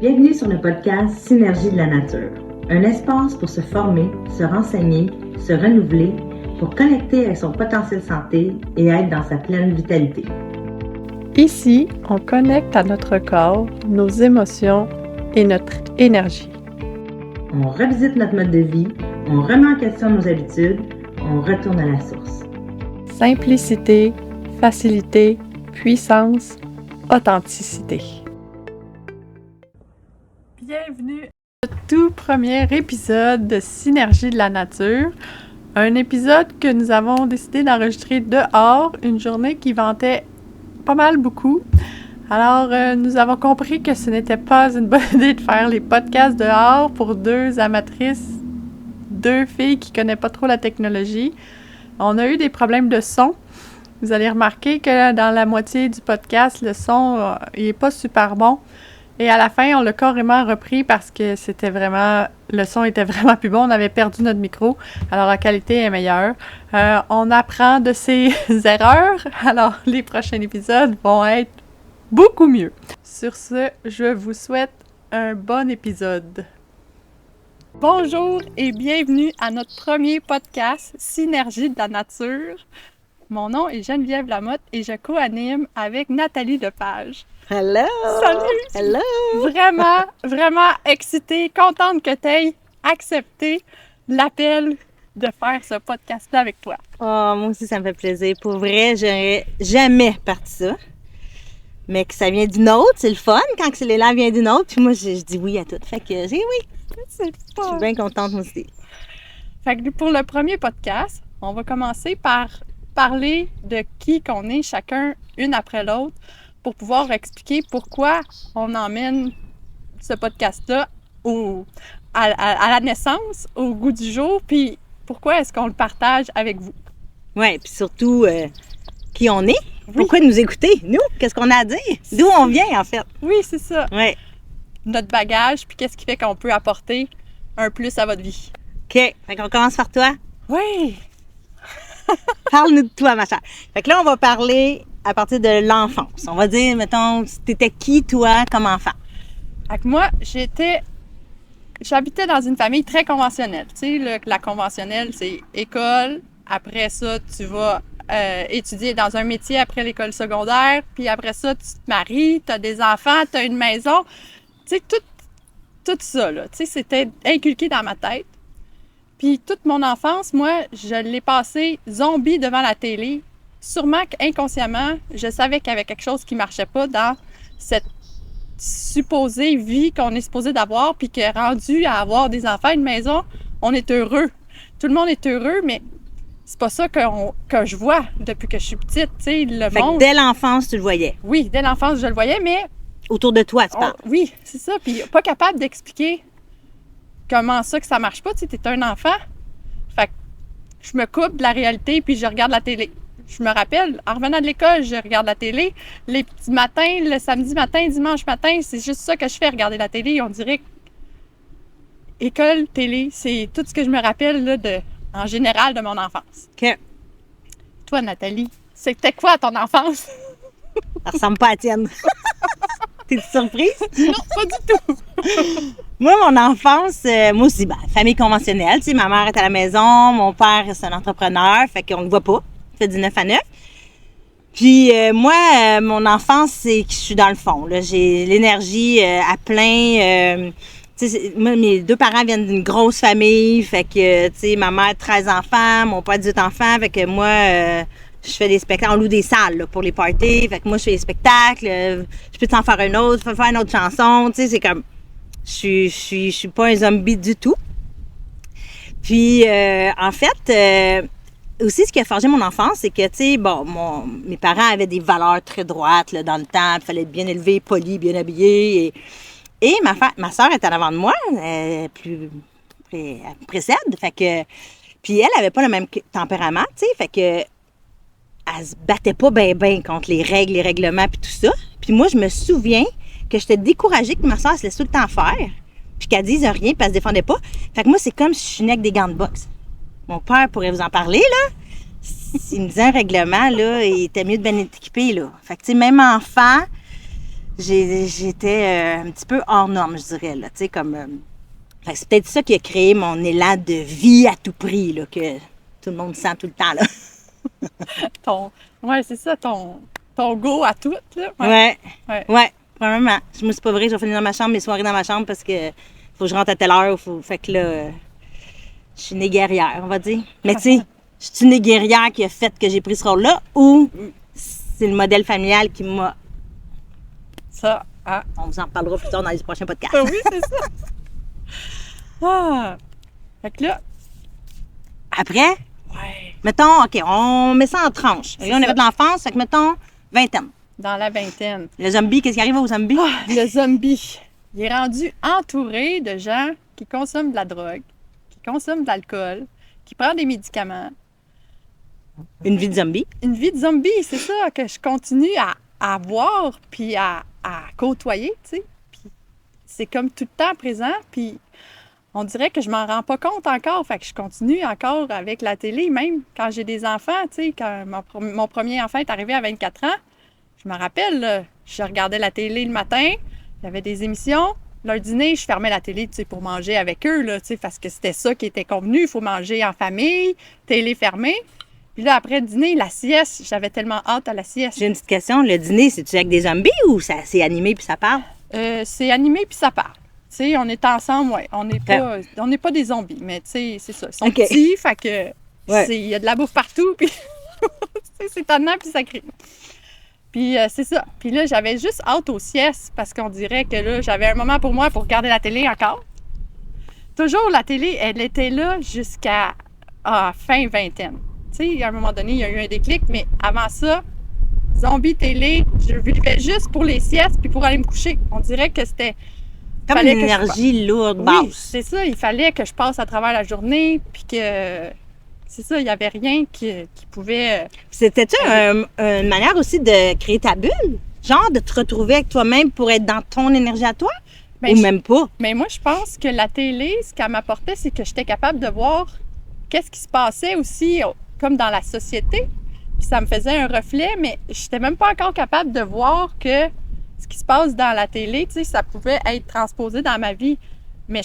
Bienvenue sur le podcast Synergie de la nature, un espace pour se former, se renseigner, se renouveler, pour connecter avec son potentiel santé et être dans sa pleine vitalité. Ici, on connecte à notre corps, nos émotions et notre énergie. On revisite notre mode de vie, on remet en question nos habitudes, on retourne à la source. Simplicité, facilité, puissance, authenticité. Bienvenue au tout premier épisode de Synergie de la nature. Un épisode que nous avons décidé d'enregistrer dehors, une journée qui ventait pas mal beaucoup. Alors, nous avons compris que ce n'était pas une bonne idée de faire les podcasts dehors pour deux amatrices, deux filles qui ne connaissent pas trop la technologie. On a eu des problèmes de son. Vous allez remarquer que dans la moitié du podcast, le son il n'est pas super bon. Et à la fin, on l'a carrément repris parce que le son était vraiment plus bon. On avait perdu notre micro, alors la qualité est meilleure. On apprend de ses erreurs, alors les prochains épisodes vont être beaucoup mieux. Sur ce, je vous souhaite un bon épisode. Bonjour et bienvenue à notre premier podcast Synergie de la nature. Mon nom est Geneviève Lamotte et je co-anime avec Nathalie Lepage. Hello! Salut! Hello! Vraiment excitée, contente que tu aies accepté l'appel de faire ce podcast-là avec toi. Oh, moi aussi, ça me fait plaisir. Pour vrai, j'aurais jamais parti ça. Mais que ça vient d'une autre, c'est le fun quand l'élan vient d'une autre. Puis moi, je dis oui à tout. Fait que j'ai oui. C'est pas... Je suis bien contente, moi aussi. Fait que pour le premier podcast, on va commencer par parler de qui qu'on est chacun, une après l'autre, pour pouvoir expliquer pourquoi on emmène ce podcast-là à la naissance, au goût du jour, puis pourquoi est-ce qu'on le partage avec vous. Oui, puis surtout, qui on est, Oui. Pourquoi nous écouter, nous, qu'est-ce qu'on a à dire, d'où on vient, en fait. Oui, c'est ça. Oui. Notre bagage, puis qu'est-ce qui fait qu'on peut apporter un plus à votre vie. OK, fait qu'on commence par toi. Oui! Parle-nous de toi, ma chère. Fait que là, on va parler à partir de l'enfance. On va dire, mettons, t'étais qui, toi, comme enfant? Fait que moi, j'habitais dans une famille très conventionnelle. Tu sais, la conventionnelle, c'est école. Après ça, tu vas étudier dans un métier après l'école secondaire. Puis après ça, tu te maries, tu as des enfants, tu as une maison. Tu sais, tout ça, là. Tu sais, c'était inculqué dans ma tête. Puis toute mon enfance, moi, je l'ai passée zombie devant la télé. Sûrement qu'inconsciemment, je savais qu'il y avait quelque chose qui marchait pas dans cette supposée vie qu'on est supposé d'avoir, puis que rendu à avoir des enfants, une maison, on est heureux. Tout le monde est heureux, mais c'est pas ça que je vois depuis que je suis petite. Tu sais, le Fait monde... que dès l'enfance, tu le voyais. Oui, dès l'enfance, je le voyais, mais... Autour de toi, tu parles. Oui, c'est ça. Puis pas capable d'expliquer comment ça que ça marche pas. Tu sais, t'es un enfant. Fait que je me coupe de la réalité, puis je regarde la télé. Je me rappelle, en revenant de l'école, je regarde la télé. Les petits matins, le samedi matin, dimanche matin, c'est juste ça que je fais, regarder la télé. On dirait que école, télé, c'est tout ce que je me rappelle là, en général de mon enfance. OK. Toi, Nathalie, c'était quoi ton enfance? Ça ressemble pas à la tienne. T'es-tu surprise? Non, pas du tout. Moi, mon enfance, moi aussi, famille conventionnelle. Tu sais, ma mère est à la maison, mon père, c'est un entrepreneur, fait qu'on le voit pas. Il fait du 9 à 9. Puis moi, mon enfance, c'est que je suis dans le fond. Là. J'ai l'énergie à plein. Tu sais, moi, mes deux parents viennent d'une grosse famille. Fait que, tu sais, ma mère, 13 enfants, mon père, 18 enfants. Fait que moi, je fais des spectacles. On loue des salles là, pour les parties. Fait que moi, je fais des spectacles. Je peux t'en faire un autre, faire une autre chanson. Tu sais, c'est comme... Je suis pas un zombie du tout. Puis, en fait, aussi, ce qui a forgé mon enfance, c'est que, tu sais, mes parents avaient des valeurs très droites là, dans le temps. Il fallait être bien élevé, poli, bien habillé. Et ma soeur est en avant de moi, elle précède. Fait que, puis elle avait pas le même tempérament, tu sais. Fait que, elle se battait pas ben contre les règles, les règlements, puis tout ça. Puis moi, je me souviens que j'étais découragée que ma soeur se laisse tout le temps faire, puis qu'elle dise rien, puis elle se défendait pas. Fait que moi, c'est comme si je suis née avec des gants de boxe. Mon père pourrait vous en parler, là. S'il me disait un règlement, là, il était mieux de bien être équipé, là. Fait que, tu sais, même enfant, j'étais un petit peu hors norme, je dirais, là, tu sais, comme... fait que c'est peut-être ça qui a créé mon élan de vie à tout prix, là, que tout le monde sent tout le temps, là. Ouais, c'est ça, ton go à tout, là. Ouais, probablement. Moi, c'est pas vrai, je vais finir dans ma chambre, mes soirées dans ma chambre, parce que faut que je rentre à telle heure, fait que là, je suis née guerrière, on va dire. Mais tu sais, je suis née guerrière qui a fait que j'ai pris ce rôle-là, ou c'est le modèle familial qui m'a... Ça, ah. On vous en parlera plus tard dans les prochains podcasts. Oui, c'est ça. Ah! Fait que là, Après, ouais, mettons, OK, on met ça en tranches. Là, on ça. avait de l'enfance, fait que mettons, vingtaine. dans la vingtaine. Le zombie, qu'est-ce qui arrive aux zombies? Le zombie, il est rendu entouré de gens qui consomment de la drogue, qui consomment de l'alcool, qui prennent des médicaments. Une vie de zombie. Une vie de zombie, c'est ça que je continue à voir puis à côtoyer, tu sais. Puis c'est comme tout le temps présent, puis on dirait que je m'en rends pas compte encore. Fait que je continue encore avec la télé, même quand j'ai des enfants, tu sais. Quand mon premier enfant est arrivé à 24 ans, je me rappelle, là, je regardais la télé le matin, il y avait des émissions. Leur dîner, je fermais la télé, tu sais, pour manger avec eux, là, tu sais, parce que c'était ça qui était convenu. Il faut manger en famille, télé fermée. Puis là, après le dîner, la sieste, j'avais tellement hâte à la sieste. J'ai une petite question. Le dîner, c'est-tu avec des zombies ou c'est animé puis ça parle? C'est animé puis ça parle. Tu sais, on est ensemble, ouais. On n'est pas des zombies, mais tu sais, c'est ça. Ils sont petits, fait que il y a de la bouffe partout, puis c'est tannant puis ça crie. Puis c'est ça. Puis là, j'avais juste hâte aux siestes parce qu'on dirait que là, j'avais un moment pour moi pour regarder la télé encore. Toujours, la télé, elle était là jusqu'à fin vingtaine. Tu sais, à un moment donné, il y a eu un déclic, mais avant ça, zombie télé, je vivais juste pour les siestes puis pour aller me coucher. On dirait que c'était... Comme une énergie lourde, basse. Oui, c'est ça. Il fallait que je passe à travers la journée puis que... C'est ça, il n'y avait rien qui pouvait... C'était-tu une manière aussi de créer ta bulle? Genre de te retrouver avec toi-même pour être dans ton énergie à toi? Ben, ou même pas? Mais moi, je pense que la télé, ce qu'elle m'apportait, c'est que j'étais capable de voir qu'est-ce qui se passait aussi comme dans la société. Puis ça me faisait un reflet, mais je n'étais même pas encore capable de voir que ce qui se passe dans la télé, tu sais, ça pouvait être transposé dans ma vie. Mais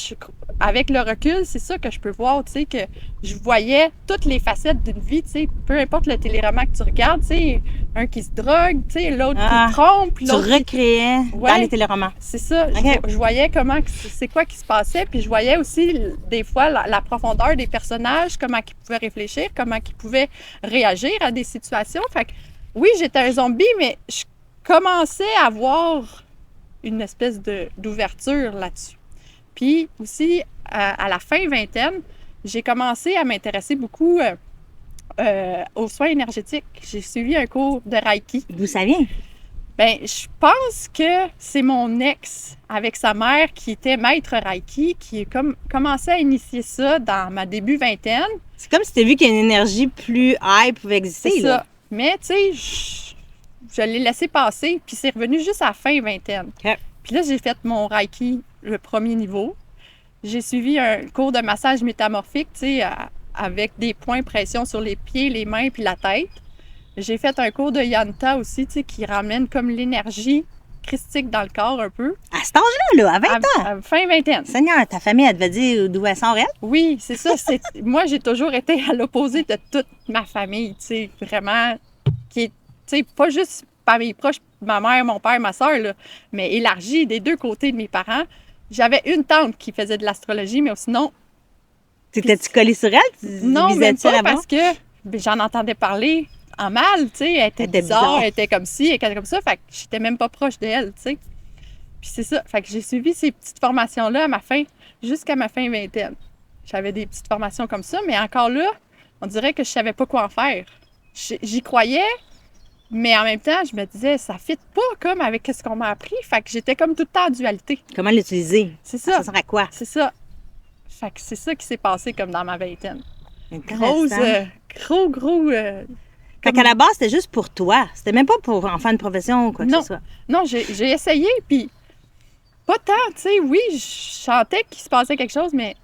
avec le recul, c'est ça que je peux voir, tu sais, que je voyais toutes les facettes d'une vie, tu sais, peu importe le téléroman que tu regardes, tu sais, un qui se drogue, tu sais, l'autre qui trompe, l'autre tu recréais dans les téléromans. C'est ça. Okay. Je voyais c'est quoi qui se passait, puis je voyais aussi des fois la profondeur des personnages, comment ils pouvaient réfléchir, comment ils pouvaient réagir à des situations. Fait que oui, j'étais un zombie, mais je commençais à avoir une espèce d'ouverture là-dessus. Puis aussi, à la fin vingtaine, j'ai commencé à m'intéresser beaucoup aux soins énergétiques. J'ai suivi un cours de Reiki. D'où ça vient? Bien, je pense que c'est mon ex, avec sa mère, qui était maître Reiki, qui a commencé à initier ça dans ma début vingtaine. C'est comme si tu as vu qu'il y a une énergie plus high pouvait exister. C'est là. ça. Mais, tu sais, je l'ai laissé passer, puis c'est revenu juste à la fin vingtaine. Okay. Puis là, j'ai fait mon Reiki, le premier niveau. J'ai suivi un cours de massage métamorphique, tu sais, avec des points pression sur les pieds, les mains puis la tête. J'ai fait un cours de Yanta aussi, tu sais, qui ramène comme l'énergie christique dans le corps un peu. À cet âge-là, là, à 20 ans? À fin vingtaine. Seigneur, ta famille, elle devait dire d'où elle sort, elle? Oui, c'est ça. Moi, j'ai toujours été à l'opposé de toute ma famille, tu sais, vraiment, qui est, tu sais, pas juste famille proche, ma mère, mon père, ma soeur, là, mais élargie des deux côtés de mes parents. J'avais une tante qui faisait de l'astrologie, mais sinon... T'étais-tu collée sur elle? Non, même pas, parce que j'en entendais parler en mal, tu sais. Elle était bizarre, elle était comme ci, elle était comme ça, fait que j'étais même pas proche d'elle, tu sais. Puis c'est ça, fait que j'ai suivi ces petites formations-là jusqu'à ma fin vingtaine. J'avais des petites formations comme ça, mais encore là, on dirait que je savais pas quoi en faire. J'y croyais, mais en même temps, je me disais, ça fit pas comme avec ce qu'on m'a appris. Fait que j'étais comme tout le temps en dualité. Comment l'utiliser? C'est ça. Ça sert à quoi? C'est ça. Fait que c'est ça qui s'est passé comme dans ma vingtaine. Gros. Fait qu'à la base, c'était juste pour toi. C'était même pas pour en faire une profession ou quoi que ce soit. Non, j'ai essayé, puis pas tant, tu sais. Oui, je sentais qu'il se passait quelque chose, mais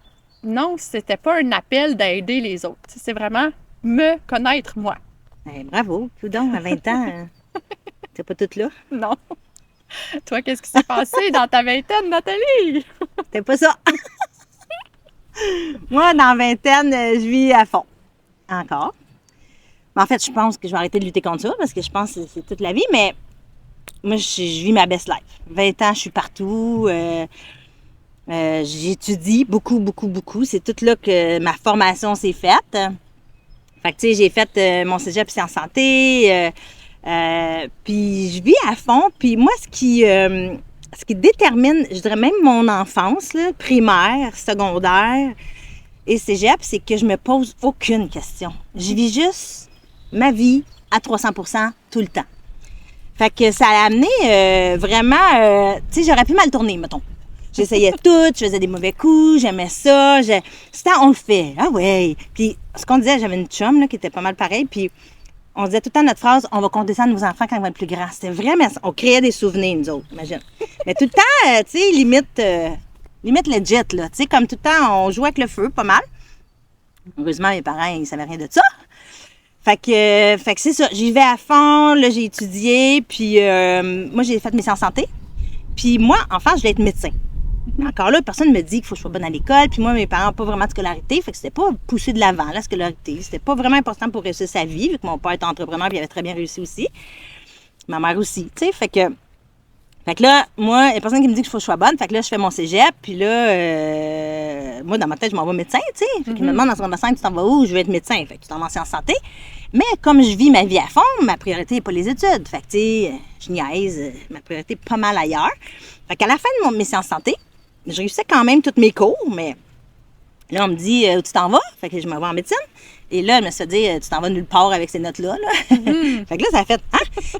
non, c'était pas un appel d'aider les autres. C'est vraiment me connaître moi. Bravo, tout donc, à 20 ans, t'es pas toute là. Non. Toi, qu'est-ce qui s'est passé dans ta vingtaine, Nathalie? C'était pas ça. Moi, dans la vingtaine, je vis à fond. Encore. Mais en fait, je pense que je vais arrêter de lutter contre ça parce que je pense que c'est toute la vie, mais moi, je vis ma best life. 20 ans, je suis partout. J'étudie beaucoup, beaucoup, beaucoup. C'est tout là que ma formation s'est faite. Fait que, tu sais, j'ai fait mon cégep en santé. Puis je vis à fond. Puis moi, ce qui détermine, je dirais même mon enfance, là, primaire, secondaire et cégep, c'est que je me pose aucune question. Je vis juste ma vie à 300% tout le temps. Fait que ça a amené vraiment... tu sais, j'aurais pu mal tourner, mettons. J'essayais tout, je faisais des mauvais coups, j'aimais ça. C'était, on le fait. Ah ouais. Puis ce qu'on disait, j'avais une chum là, qui était pas mal pareille, puis on disait tout le temps notre phrase, on va compter ça à nos enfants quand ils vont être plus grands. C'était vraiment... On créait des souvenirs, nous autres, imagine. Mais tout le temps, tu sais, limite legit, là. Tu sais, comme tout le temps, on jouait avec le feu, pas mal. Heureusement, mes parents, ils savaient rien de ça. Fait que c'est ça. J'y vais à fond, là, j'ai étudié, puis moi, j'ai fait mes sciences en santé. Puis moi, enfant, je voulais être médecin. Encore là, personne ne me dit qu'il faut que je sois bonne à l'école. Puis moi, mes parents n'ont pas vraiment de scolarité. Fait que c'était pas poussé de l'avant, la scolarité. C'était pas vraiment important pour réussir sa vie, vu que mon père était entrepreneur et il avait très bien réussi aussi. Ma mère aussi, tu sais. Fait que là, moi, il y a personne qui me dit qu'il faut que je sois bonne. Fait que là, je fais mon cégep. Puis là, moi, dans ma tête, je m'en vais médecin, tu sais. Fait qu'il me demande en secondaire 5, tu t'en vas où? Je vais être médecin. Fait que tu t'en vas en sciences santé. Mais comme je vis ma vie à fond, ma priorité n'est pas les études. Fait que, tu sais, je niaise. Ma priorité est pas mal ailleurs. Fait qu'à la fin de mes sciences santé, je réussissais quand même tous mes cours, mais là, on me dit où tu t'en vas? Fait que je m'en vais en médecine. Et là, je me suis dit, tu t'en vas nulle part avec ces notes-là. Là. Fait que là, ça a fait,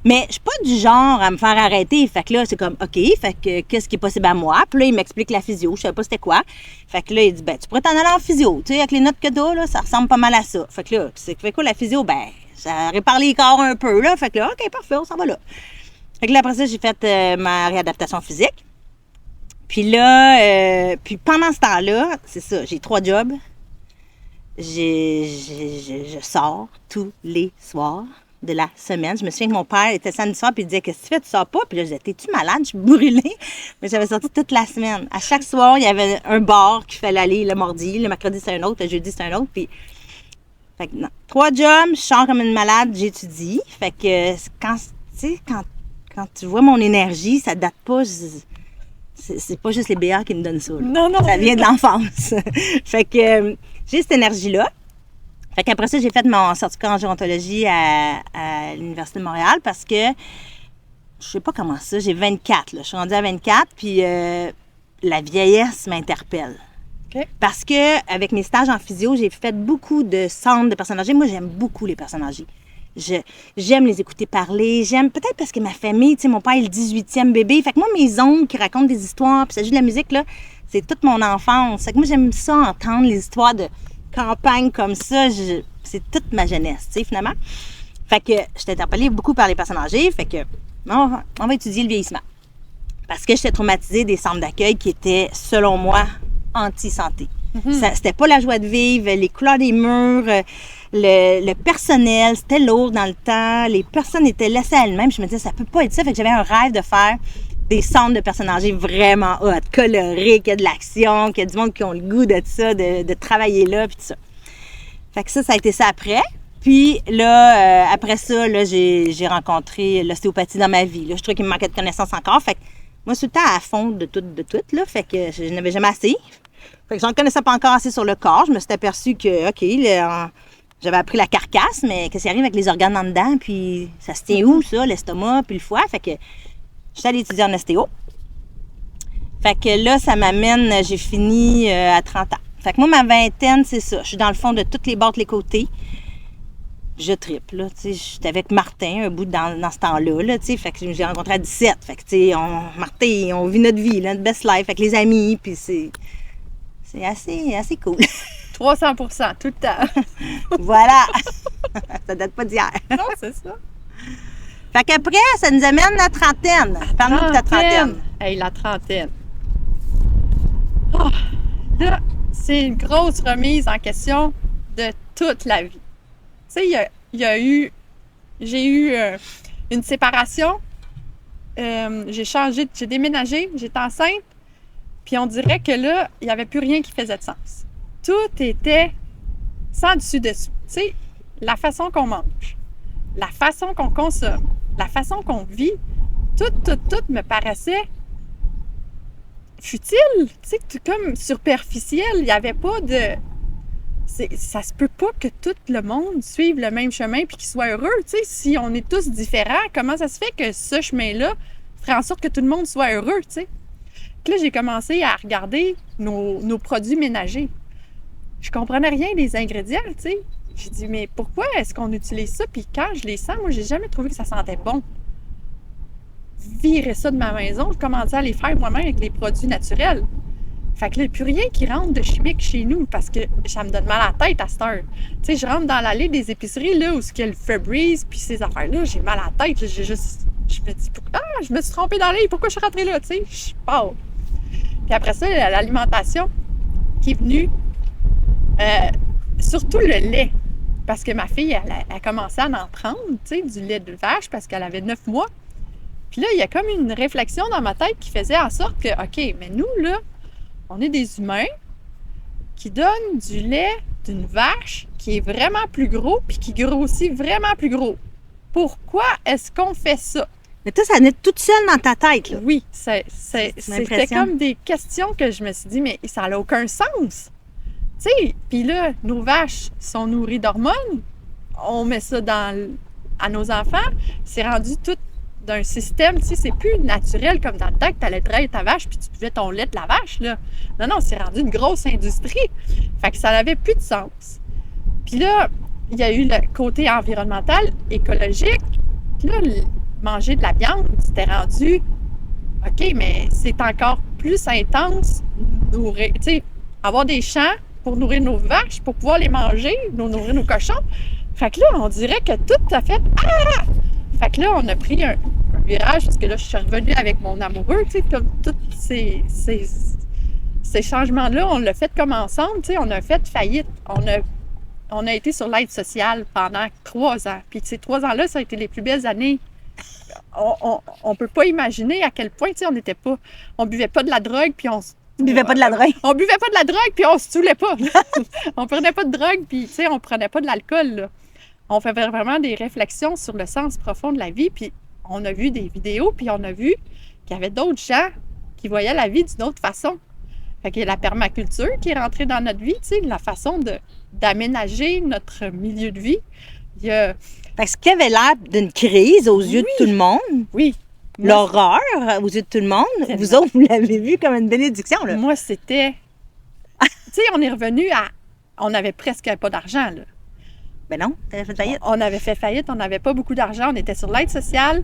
Mais je suis pas du genre à me faire arrêter. Fait que là, c'est comme, OK, fait que qu'est-ce qui est possible à moi? Puis là, il m'explique la physio. Je savais pas c'était quoi. Fait que là, il dit, tu pourrais t'en aller en physio. Tu sais, avec les notes que t'as, là, ça ressemble pas mal à ça. Fait que là, c'est fait quoi la physio? Ça répare les corps un peu, là. Fait que là, OK, parfait, on s'en va là. Fait que là, après ça, j'ai fait ma réadaptation physique. Puis là, puis pendant ce temps-là, c'est ça, j'ai 3 jobs. Je sors tous les soirs de la semaine. Je me souviens que mon père était samedi soir, puis il disait, qu'est-ce que tu fais, tu sors pas? Puis là, je disais, t'es-tu malade? Je suis brûlée. Mais j'avais sorti toute la semaine. À chaque soir, il y avait un bar qu'il fallait aller le mardi. Le mercredi, c'était un autre. Le jeudi, c'était un autre. Puis, fait que non. 3 jobs, je sors comme une malade, j'étudie. Fait que quand tu vois mon énergie, ça date pas... C'est pas juste les BA qui me donnent ça. Là. Non. Ça vient de l'enfance. Fait que j'ai cette énergie-là. Fait qu'après ça, j'ai fait mon certificat en gérontologie à l'Université de Montréal parce que je sais pas comment ça, j'ai 24. Là. Je suis rendue à 24, puis la vieillesse m'interpelle. Okay. Parce que avec mes stages en physio, j'ai fait beaucoup de centres de personnes âgées. Moi, j'aime beaucoup les personnes âgées. J'aime les écouter parler. J'aime peut-être parce que ma famille, tu sais, mon père est le 18e bébé. Fait que moi, mes oncles qui racontent des histoires, puis ça joue de la musique, là, c'est toute mon enfance. Fait que moi, j'aime ça, entendre les histoires de campagne comme ça. C'est toute ma jeunesse, tu sais, finalement. Fait que je suis interpellée beaucoup par les personnes âgées. Fait que on va étudier le vieillissement. Parce que j'étais traumatisée des centres d'accueil qui étaient, selon moi, anti-santé. C'était pas la joie de vivre, les couleurs des murs, le personnel, c'était lourd dans le temps, les personnes étaient laissées à elles-mêmes. Je me disais, ça peut pas être ça. Fait que j'avais un rêve de faire des centres de personnes âgées vraiment hot, colorés, qu'il y a de l'action, qu'il y a du monde qui ont le goût de ça, de travailler là, puis tout ça. Fait que ça a été ça après. Puis là, après ça, là, j'ai rencontré l'ostéopathie dans ma vie. Là, je trouvais qu'il me manquait de connaissances encore. Fait que moi, je suis tout le temps à fond de tout, là. Fait que je n'avais jamais assez. Fait que j'en connaissais pas encore assez sur le corps. Je me suis aperçue que, OK, j'avais appris la carcasse, mais qu'est-ce qui arrive avec les organes en dedans? Puis ça se tient où, ça, l'estomac, puis le foie? Fait que j'étais allée étudier en ostéo. Fait que là, ça m'amène, j'ai fini à 30 ans. Fait que moi, ma vingtaine, c'est ça. Je suis dans le fond de toutes les bords, les côtés. Je triple, là, tu sais, j'étais avec Martin un bout dans ce temps-là, là, tu sais, fait que j'ai rencontré à 17, fait que, tu sais, Martin, on vit notre vie, là, notre best life, avec les amis, puis c'est assez cool. 300%, tout le temps. Voilà! Ça date pas d'hier. Non, c'est ça. Fait qu'après, ça nous amène la trentaine. Parle-nous de ta trentaine. Hey, la trentaine. Oh, là, c'est une grosse remise en question de toute la vie. Tu sais, j'ai eu une séparation j'ai déménagé, j'étais enceinte, puis on dirait que là, il n'y avait plus rien qui faisait de sens. Tout était sans dessus-dessous. Tu sais, la façon qu'on mange, la façon qu'on consomme, la façon qu'on vit, tout me paraissait futile, tu sais, comme superficiel. Il n'y avait pas de... Ça se peut pas que tout le monde suive le même chemin puis qu'il soit heureux, tu sais. Si on est tous différents, comment ça se fait que ce chemin-là ferait en sorte que tout le monde soit heureux, tu sais? Puis là, j'ai commencé à regarder nos produits ménagers. Je comprenais rien des ingrédients, tu sais. J'ai dit, mais pourquoi est-ce qu'on utilise ça? Puis quand je les sens, moi, j'ai jamais trouvé que ça sentait bon. Virer ça de ma maison, je commençais à les faire moi-même avec les produits naturels. Fait que là, il n'y a plus rien qui rentre de chimique chez nous parce que ça me donne mal à la tête à cette heure. Tu sais, je rentre dans l'allée des épiceries, là, où il y a le Febreze, puis ces affaires-là, j'ai mal à la tête. Je me dis, je me suis trompée d'allée, pourquoi je suis rentrée là, tu sais? Je pars. Puis après ça, l'alimentation qui est venue, surtout le lait. Parce que ma fille, elle a commencé à en prendre, tu sais, du lait de vache parce qu'elle avait 9 mois. Puis là, il y a comme une réflexion dans ma tête qui faisait en sorte que, OK, mais nous, là, on est des humains qui donnent du lait d'une vache qui est vraiment plus gros puis qui grossit vraiment plus gros. Pourquoi est-ce qu'on fait ça? Mais toi, ça venait toute seule dans ta tête, là. Oui, c'était comme des questions que je me suis dit, mais ça n'a aucun sens. Tu sais, puis là, nos vaches sont nourries d'hormones. On met ça à nos enfants. C'est rendu tout d'un système, tu sais, c'est plus naturel comme dans le temps que tu allais traire ta vache puis tu buvais ton lait de la vache, là. Non, c'est rendu une grosse industrie. Fait que ça n'avait plus de sens. Puis là, il y a eu le côté environnemental, écologique. Puis là, manger de la viande, c'était rendu, OK, mais c'est encore plus intense, nourrir, tu sais, avoir des champs pour nourrir nos vaches, pour pouvoir les manger, nourrir nos cochons. Fait que là, on dirait que tout a fait « Ah! » Fait que là, on a pris un virage, parce que là, je suis revenue avec mon amoureux, tu sais, comme tous ces changements-là, on l'a fait comme ensemble, tu sais, on a fait faillite. On a été sur l'aide sociale pendant 3 ans. Puis ces 3 ans-là, ça a été les plus belles années. On peut pas imaginer à quel point, tu sais, on buvait pas de la drogue, puis on buvait pas de la drogue. On buvait pas de la drogue, puis on se saoulait pas. On prenait pas de drogue, puis, tu sais, on prenait pas de l'alcool, là. On fait vraiment des réflexions sur le sens profond de la vie, puis on a vu des vidéos, puis on a vu qu'il y avait d'autres gens qui voyaient la vie d'une autre façon. Fait qu'il y a la permaculture qui est rentrée dans notre vie, tu sais, la façon d'aménager notre milieu de vie. Il y a... Fait que ce qui avait l'air d'une crise aux yeux de tout le monde, oui, l'horreur aux yeux de tout le monde, tellement. Vous autres, vous l'avez vu comme une bénédiction, là. Moi, c'était... tu sais, on est revenu à... On n'avait presque pas d'argent, là. Ben non, t'avais fait faillite. On avait fait faillite, on n'avait pas beaucoup d'argent, on était sur l'aide sociale.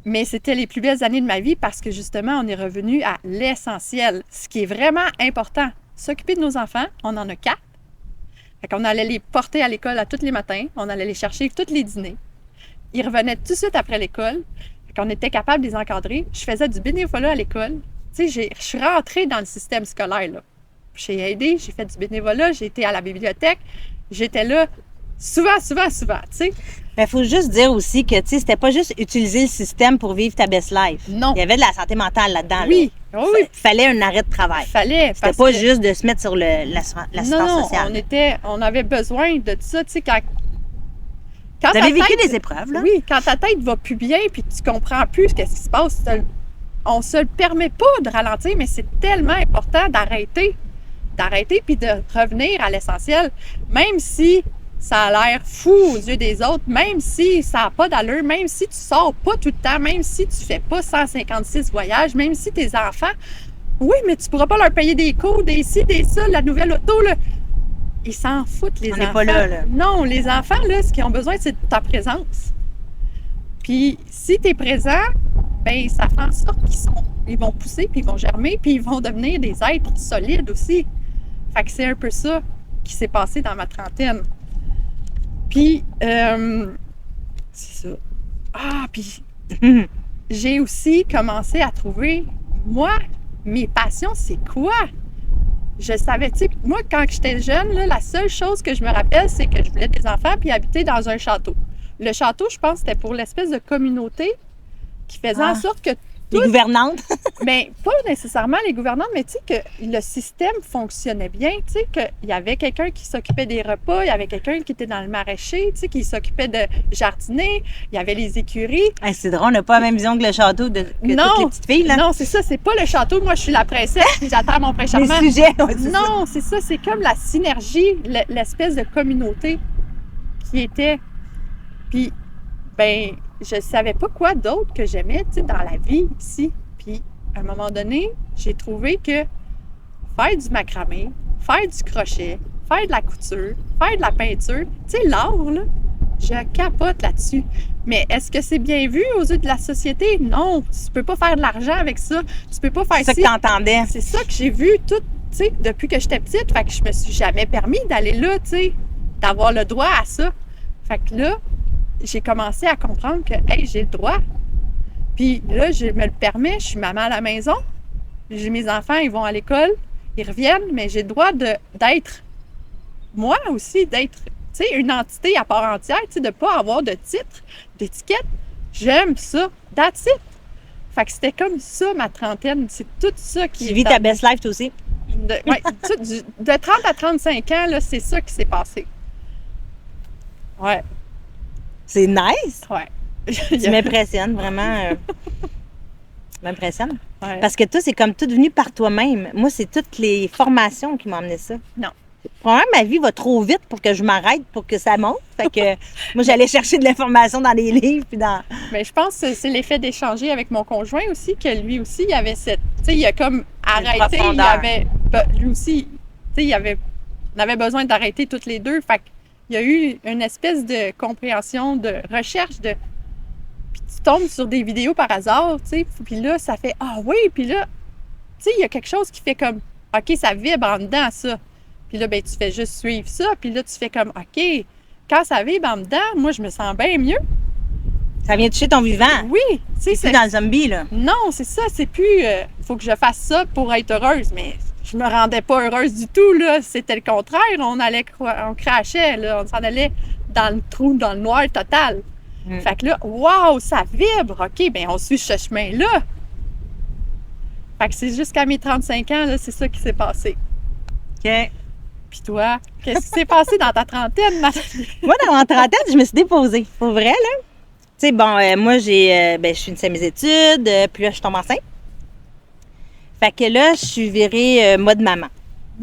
Mais c'était les plus belles années de ma vie parce que justement, on est revenu à l'essentiel, ce qui est vraiment important. S'occuper de nos enfants, on en a 4. Fait qu'on allait les porter à l'école à tous les matins, on allait les chercher tous les dîners. Ils revenaient tout de suite après l'école. Fait qu'on était capable de les encadrer. Je faisais du bénévolat à l'école. Tu sais, je suis rentrée dans le système scolaire, là. J'ai aidé, j'ai fait du bénévolat, j'ai été à la bibliothèque. J'étais là souvent, tu sais. Mais il faut juste dire aussi que, tu sais, c'était pas juste utiliser le système pour vivre ta best life. Non. Il y avait de la santé mentale là-dedans. Oui, là. oui. Il fallait un arrêt de travail. Fallait. C'était pas juste de se mettre sur l'assistance sociale. On avait besoin de ça, tu sais, quand vous avez vécu des épreuves, là? Oui, quand ta tête va plus bien puis tu comprends plus ce qui se passe, on se le permet pas de ralentir, mais c'est tellement important d'arrêter puis de revenir à l'essentiel, même si ça a l'air fou aux yeux des autres, même si ça n'a pas d'allure, même si tu sors pas tout le temps, même si tu fais pas 156 voyages, même si tes enfants, oui, mais tu pourras pas leur payer des cours, des ci, des ça, la nouvelle auto, là. Ils s'en foutent, les enfants. On n'est pas là. Non, les enfants, là, ce qu'ils ont besoin, c'est de ta présence. Puis, si tu es présent, ben ça fait en sorte ils vont pousser, puis ils vont germer, puis ils vont devenir des êtres solides aussi. Fait que c'est un peu ça qui s'est passé dans ma trentaine. Puis, c'est ça. Ah, puis j'ai aussi commencé à trouver, moi, mes passions, c'est quoi? Je savais, tu sais, moi, quand j'étais jeune, là, la seule chose que je me rappelle, c'est que je voulais des enfants puis habiter dans un château. Le château, je pense, c'était pour l'espèce de communauté qui faisait en sorte que Les gouvernantes. mais pas nécessairement les gouvernantes, mais tu sais que le système fonctionnait bien, tu sais qu'il y avait quelqu'un qui s'occupait des repas, il y avait quelqu'un qui était dans le maraîcher, tu sais, qui s'occupait de jardiner, il y avait les écuries. Hey, c'est drôle, on n'a pas la même vision que le château que toutes les petites filles, là. Non, c'est ça, c'est pas le château, moi je suis la princesse, puis j'attends mon prince charmant. Les sujets, ouais, c'est Non, c'est ça, c'est comme la synergie, l'espèce de communauté qui était. Puis, ben, je savais pas quoi d'autre que j'aimais, tu sais, dans la vie ici. Puis, à un moment donné, j'ai trouvé que faire du macramé, faire du crochet, faire de la couture, faire de la peinture, tu sais, l'art, là, je capote là-dessus. Mais est-ce que c'est bien vu aux yeux de la société? Non, tu peux pas faire de l'argent avec ça. Tu peux pas faire ça que t'entendais. C'est ça que j'ai vu tout, tu sais, depuis que j'étais petite. Fait que je me suis jamais permis d'aller là, tu sais, d'avoir le droit à ça. Fait que là, j'ai commencé à comprendre que, hey, j'ai le droit. Puis là, je me le permets, je suis maman à la maison. J'ai mes enfants, ils vont à l'école, ils reviennent, mais j'ai le droit d'être, moi aussi, d'être, tu sais, une entité à part entière, tu sais, de ne pas avoir de titre, d'étiquette. J'aime ça. That's it. Fait que c'était comme ça, ma trentaine. C'est tout ça qui... Tu vis ta best life, toi aussi? Oui, de 30 à 35 ans, là, c'est ça qui s'est passé. Ouais. C'est nice! Ouais. Tu m'impressionnes, vraiment. Tu m'impressionnes. Ouais. Parce que toi, c'est comme tout venu par toi-même. Moi, c'est toutes les formations qui m'ont amené ça. Non. Probablement, ma vie va trop vite pour que je m'arrête, pour que ça monte. Fait que moi, j'allais chercher de l'information dans les livres. Puis dans... Mais je pense que c'est l'effet d'échanger avec mon conjoint aussi, que lui aussi, il avait cette... Tu sais, il a comme arrêté, il avait... Lui aussi, tu sais, on avait besoin d'arrêter toutes les deux. Fait qu'il y a eu une espèce de compréhension, de recherche, de... Puis tu tombes sur des vidéos par hasard, tu sais, puis là, ça fait « Ah oui! » Puis là, tu sais, il y a quelque chose qui fait comme « OK, ça vibre en dedans, ça. » Puis là, ben tu fais juste suivre ça. Puis là, tu fais comme, OK, quand ça vibre en dedans, moi, je me sens bien mieux. Ça vient toucher ton vivant. Oui. C'est plus dans le zombie, là. Non, c'est ça. C'est plus, faut que je fasse ça pour être heureuse. Mais je me rendais pas heureuse du tout, là. C'était le contraire. On crachait, là. On s'en allait dans le trou, dans le noir total. Fait que là, wow, ça vibre. OK, ben on suit ce chemin-là. Fait que c'est jusqu'à mes 35 ans, là, c'est ça qui s'est passé. OK. Puis toi, qu'est-ce qui s'est passé dans ta trentaine, Nathalie? Moi, dans ma trentaine, je me suis déposée. Pour vrai, là. Tu sais, bon, moi, je suis une mes études, puis là, je tombe enceinte. Fait que là, je suis virée mode maman.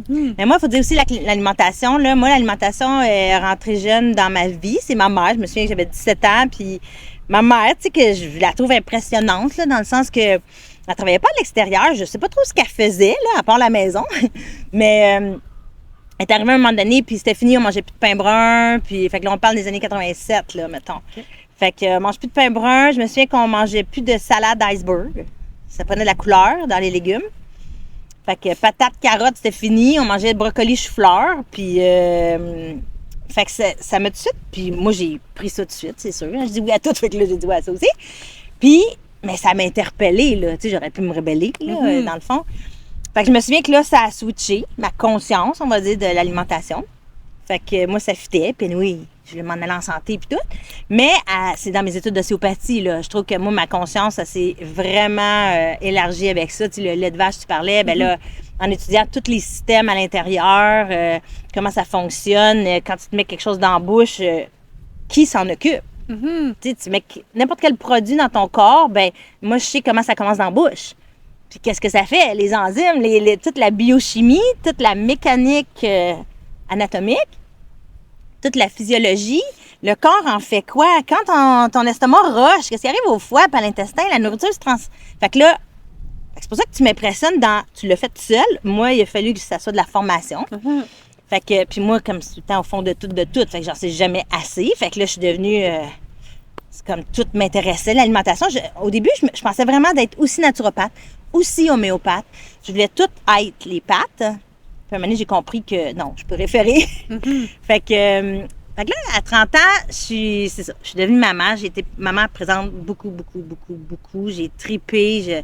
Mais moi, il faut dire aussi l'alimentation. Là, moi, l'alimentation est rentrée jeune dans ma vie. C'est ma mère. Je me souviens que j'avais 17 ans, puis ma mère, tu sais, que je la trouve impressionnante, là, dans le sens que elle travaillait pas à l'extérieur. Je sais pas trop ce qu'elle faisait, là, à part la maison. Mais... elle est arrivée à un moment donné, puis c'était fini, on mangeait plus de pain brun, puis fait que là, on parle des années 87, là, mettons. Okay. Fait que mange plus de pain brun, je me souviens qu'on mangeait plus de salade iceberg. Ça prenait de la couleur dans les légumes. Fait que patates, carottes, c'était fini, on mangeait de brocoli, chou-fleur, puis... fait que ça m'a tout de suite, puis moi, j'ai pris ça tout de suite, c'est sûr. Je dis oui à tout, fait que là, j'ai dit oui à ça aussi. Puis, mais ça m'a interpellée, là, tu sais, j'aurais pu me rebeller, là, dans le fond. Fait que je me souviens que là, ça a switché ma conscience, on va dire, de l'alimentation. Fait que moi, ça fitait, puis oui, je m'en allais en santé puis tout. Mais c'est dans mes études d'ostéopathie, là. Je trouve que moi, ma conscience, ça s'est vraiment élargie avec ça. Tu sais, le lait de vache, tu parlais, ben là, en étudiant tous les systèmes à l'intérieur, comment ça fonctionne, quand tu te mets quelque chose dans la bouche, qui s'en occupe? Tu sais, tu mets n'importe quel produit dans ton corps, ben moi, je sais comment ça commence dans la bouche. Puis qu'est-ce que ça fait? Les enzymes, toute la biochimie, toute la mécanique anatomique, toute la physiologie. Le corps en fait quoi? Quand ton estomac roche, qu'est-ce qui arrive au foie et à l'intestin? La nourriture se transforme. Fait que là, c'est pour ça que tu m'impressionnes dans... Tu l'as fait tout seul. Moi, il a fallu que ça soit de la formation. Fait que, puis moi, comme c'est tout le temps au fond de tout. Fait que j'en sais jamais assez. Fait que là, je suis devenue... c'est comme tout m'intéressait, l'alimentation. Au début, je pensais vraiment d'être aussi naturopathe, aussi homéopathe. Je voulais tout être les pâtes. Puis à un moment donné, j'ai compris que non, je peux référer. Fait que là, à 30 ans, je suis devenue maman. J'ai été maman présente beaucoup. J'ai tripé,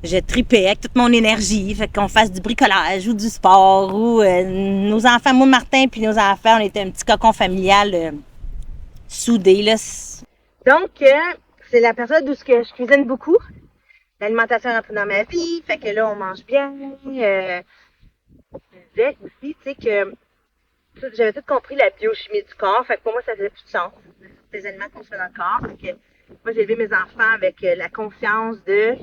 je tripais avec toute mon énergie. Fait qu'on fasse du bricolage ou du sport ou nos enfants, moi, Martin, puis nos enfants, on était un petit cocon familial soudé, là. Donc, c'est la période où je cuisine beaucoup. L'alimentation est rentrée dans ma vie, fait que là, on mange bien. Je disais aussi, tu sais, que j'avais tout compris la biochimie du corps, fait que pour moi, ça faisait plus de sens. Les aliments qu'on se fait dans le corps. Fait que moi, j'ai élevé mes enfants avec la confiance de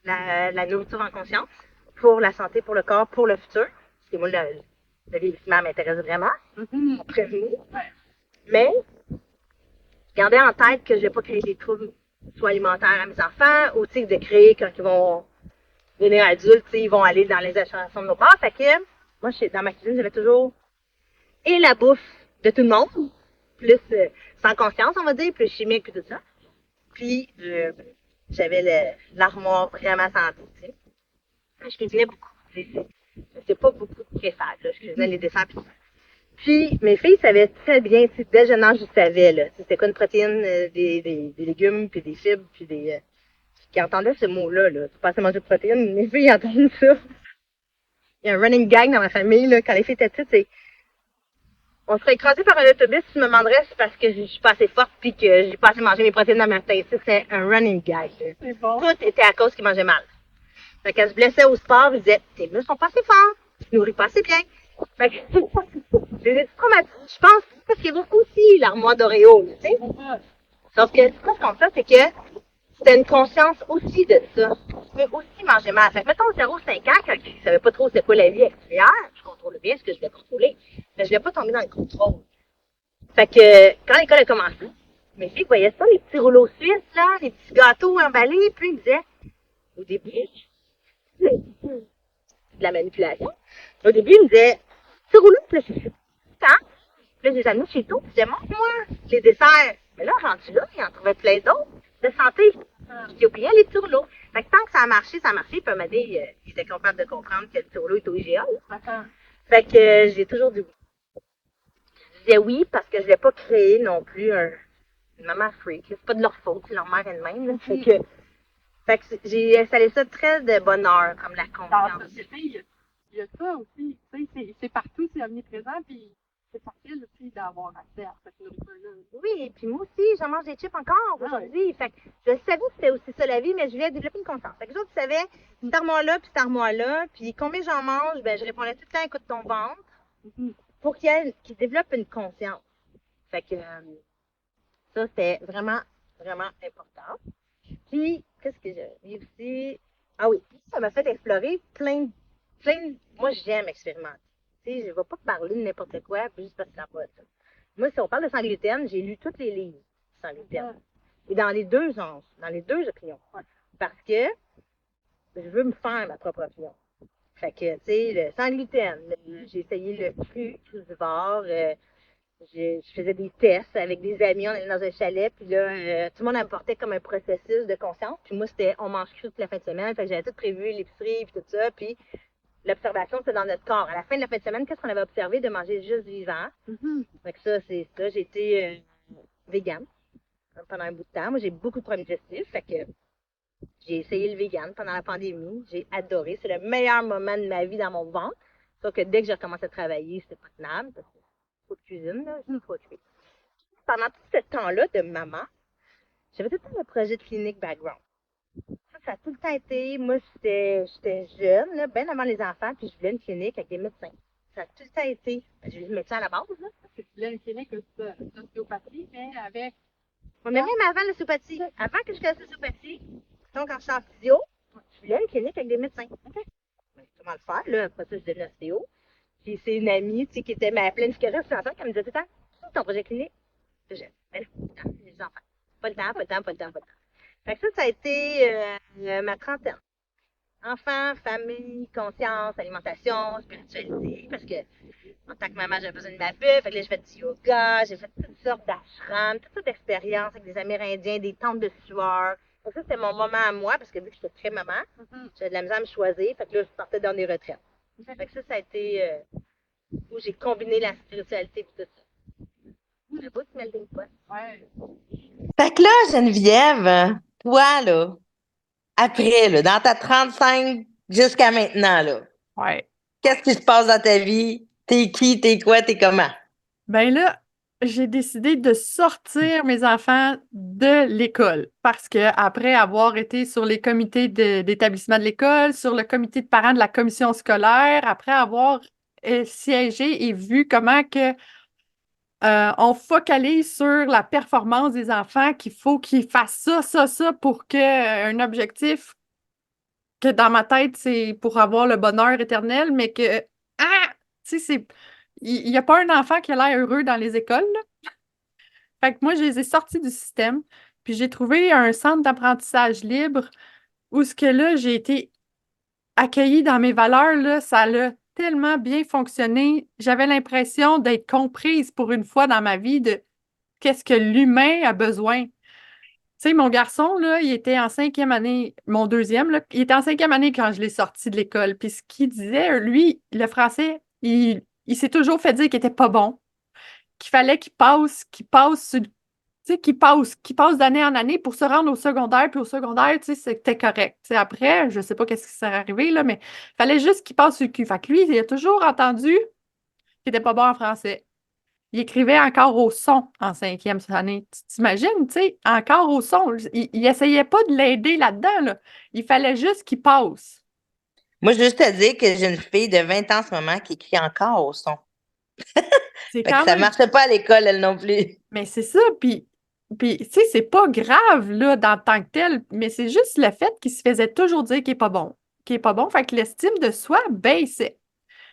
la nourriture en conscience pour la santé, pour le corps, pour le futur. Parce que moi, le vieillissement m'intéresse vraiment. Prévenir. Mais, garder en tête que je vais pas créer des troubles, soit alimentaires à mes enfants, ou, tu sais, de créer quand ils vont devenir adultes, tu sais, ils vont aller dans les associations de nos parts. Fait que, moi, dans ma cuisine, j'avais toujours et la bouffe de tout le monde, plus sans conscience, on va dire, plus chimique, puis tout ça. Puis, j'avais l'armoire vraiment santé, tu sais. Je cuisinais beaucoup. C'est pas beaucoup de préfère, là. Je cuisinais les desserts, puis tout ça. Puis, mes filles savaient très bien, dès jeune âge, je savais, là. C'était quoi une protéine, des légumes, puis des fibres, puis des... qui entendaient ce mot-là, là. Tu passais manger de protéines, mes filles entendent ça. Il y a un running gag dans ma famille, là, quand les filles étaient petites, c'est... On serait écrasé par un autobus, tu me demanderais si c'est parce que je suis pas assez forte puis que j'ai pas assez mangé mes protéines dans ma tête. C'est un running gag, là. C'est bon. Tout était à cause qu'ils mangeaient mal. Fait qu'elle se blessait au sport, ils disaient, tes muscles sont pas assez forts, tu te nourris pas assez bien. Fait que, je les ai traumatisés, je pense, parce qu'il y avait aussi l'armoire d'Oreo, tu sais. Sauf que, ce qu'on fait, c'est que c'était une conscience aussi de ça. Tu peux aussi manger mal. Fait que, mettons, 0,5 ans, quand je savais pas trop c'est quoi la vie extérieure, je contrôlais bien ce que je voulais contrôler. Mais je voulais pas tomber dans le contrôle. Fait que, quand l'école a commencé, mes filles voyaient ça, les petits rouleaux suisses, là, les petits gâteaux emballés, puis ils me disaient, au début, de la manipulation. Au début, ils me disaient, petit rouleau, puis là, c'est ça. Puis là, j'ai amené chez tout, puis je disais, montre-moi les desserts. Mais là, rendu là, ils en trouvaient plein d'autres de santé. J'ai oublié les petits rouleaux. Fait que tant que ça a marché, puis un moment donné, ils étaient capables de comprendre que le petit rouleau est au IGA. Fait que j'ai toujours dit oui. Je disais oui parce que je voulais pas créer non plus une maman freak. C'est pas de leur faute, c'est leur mère elle-même. Là. Fait que j'ai installé ça très de bonne heure, comme la Dans confiance. la société, il y a ça aussi. Tu sais, c'est partout, c'est omniprésent, puis c'est facile aussi d'avoir accès à cette nourriture-là. Oui, et puis moi aussi, j'en mange des chips encore aujourd'hui. Fait que je savais que c'était aussi ça la vie, mais je voulais développer une conscience. Fait que les autres savaient cette armoire-là, puis cette armoire-là, puis combien j'en mange, ben je répondais tout le temps, écoute ton ventre, pour qu'ils développent une conscience. Fait que ça, c'était vraiment, vraiment important. Puis, qu'est-ce que j'ai aussi? Ah oui, ça m'a fait explorer plein de... Moi, j'aime expérimenter. Tu sais, je ne vais pas parler de n'importe quoi juste parce que ça va. Moi, si on parle de sans gluten, j'ai lu tous les livres sans gluten. Et dans les deux opinions. Parce que je veux me faire ma propre opinion. Fait que, tu sais, le sans gluten, j'ai essayé le crudivore, je faisais des tests avec des amis, on allait dans un chalet, puis là, tout le monde apportait comme un processus de conscience, puis moi, c'était on mange cru toute la fin de semaine, fait que j'avais tout prévu, l'épicerie, puis tout ça, puis l'observation, c'était dans notre corps. À la fin de la fin de semaine, qu'est-ce qu'on avait observé de manger juste vivant? Fait que ça, c'est ça. J'ai été végane pendant un bout de temps. Moi, j'ai beaucoup de problèmes digestifs, fait que j'ai essayé le vegan pendant la pandémie. J'ai adoré. C'est le meilleur moment de ma vie dans mon ventre. Sauf que dès que j'ai recommencé à travailler, c'était pas tenable, parce que trop de cuisine, là, j'ai trop cuit. Pendant tout ce temps-là de maman, j'avais tout le temps le projet de clinique background. Ça a tout le temps été, moi, j'étais jeune, là, bien avant les enfants, puis je voulais une clinique avec des médecins. Ça a tout le temps été, je voulais médecin à la base, là. Tu voulais une clinique d'ostéopathie, mais avec... On a même avant l'ostéopathie. Avant que je fasse l'ostéopathie, donc quand je suis en physio, je voulais une clinique avec des médecins. Okay. Ben, comment le faire, là? Après ça, je devenais ostéo. Puis c'est une amie, tu sais, qui était ma planificatrice financière, qui me disait tout le temps, c'est ton projet clinique? Je disais, ben là, les enfants. Pas le temps. Fait que ça a été ma trentaine. Enfants, famille, conscience, alimentation, spiritualité, parce que en tant que maman, j'avais besoin de ma bulle. Fait que là, j'ai fait du yoga, j'ai fait toutes sortes d'ashrams, toutes sortes d'expériences avec des Amérindiens, des tentes de sueur. Donc ça, c'était mon moment à moi, parce que vu que j'étais très maman, j'avais de la misère à me choisir. Fait que là, je partais dans des retraites. Fait que ça a été où j'ai combiné la spiritualité et tout ça. Le bout de melting pot. Ouais. Fait que là, Geneviève, toi, là, après, là, dans ta 35 jusqu'à maintenant, là, Ouais. qu'est-ce qui se passe dans ta vie? T'es qui? T'es quoi? T'es comment? Ben là, j'ai décidé de sortir mes enfants de l'école parce que après avoir été sur les comités d'établissement de l'école, sur le comité de parents de la commission scolaire, après avoir siégé et vu comment que on focalise sur la performance des enfants, qu'il faut qu'ils fassent ça pour que un objectif que dans ma tête, c'est pour avoir le bonheur éternel, mais que, tu sais, il n'y a pas un enfant qui a l'air heureux dans les écoles, là. Fait que moi, je les ai sortis du système, puis j'ai trouvé un centre d'apprentissage libre où ce que là, j'ai été accueillie dans mes valeurs, là, ça a tellement bien fonctionné. J'avais l'impression d'être comprise pour une fois dans ma vie de qu'est-ce que l'humain a besoin. Tu sais, mon garçon, là, il était en cinquième année, mon deuxième, là, il était en cinquième année quand je l'ai sorti de l'école. Puis ce qu'il disait, lui, le français, il s'est toujours fait dire qu'il était pas bon, qu'il fallait qu'il passe d'année en année pour se rendre au secondaire. Puis au secondaire, tu sais, c'était correct. Tu sais, après, je sais pas qu'est-ce qui serait arrivé, là, mais il fallait juste qu'il passe sur le cul. Fait que lui, il a toujours entendu qu'il était pas bon en français. Il écrivait encore au son en cinquième année. Tu t'imagines, tu sais, encore au son. Il essayait pas de l'aider là-dedans, là. Il fallait juste qu'il passe. Moi, je veux juste te dire que j'ai une fille de 20 ans en ce moment qui écrit encore au son. C'est Fait que quand ça même. marchait pas à l'école, elle non plus. Mais c'est ça, puis tu sais, c'est pas grave, là, dans le tant que tel, mais c'est juste le fait qu'il se faisait toujours dire qu'il est pas bon. Qu'il est pas bon, fait que l'estime de soi baissait.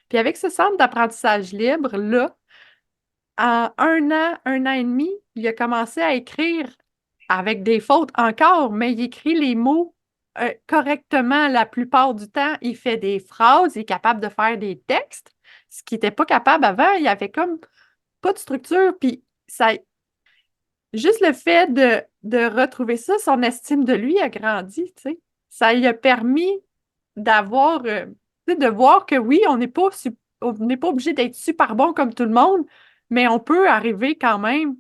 Puis avec ce centre d'apprentissage libre, là, en un an et demi, il a commencé à écrire avec des fautes encore, mais il écrit les mots correctement la plupart du temps. Il fait des phrases, il est capable de faire des textes, ce qu'il n'était pas capable avant. Il avait comme pas de structure, puis ça, juste le fait de retrouver ça, son estime de lui a grandi, tu sais. Ça lui a permis d'avoir, tu sais, de voir que oui, on n'est pas obligé d'être super bon comme tout le monde, mais on peut arriver quand même,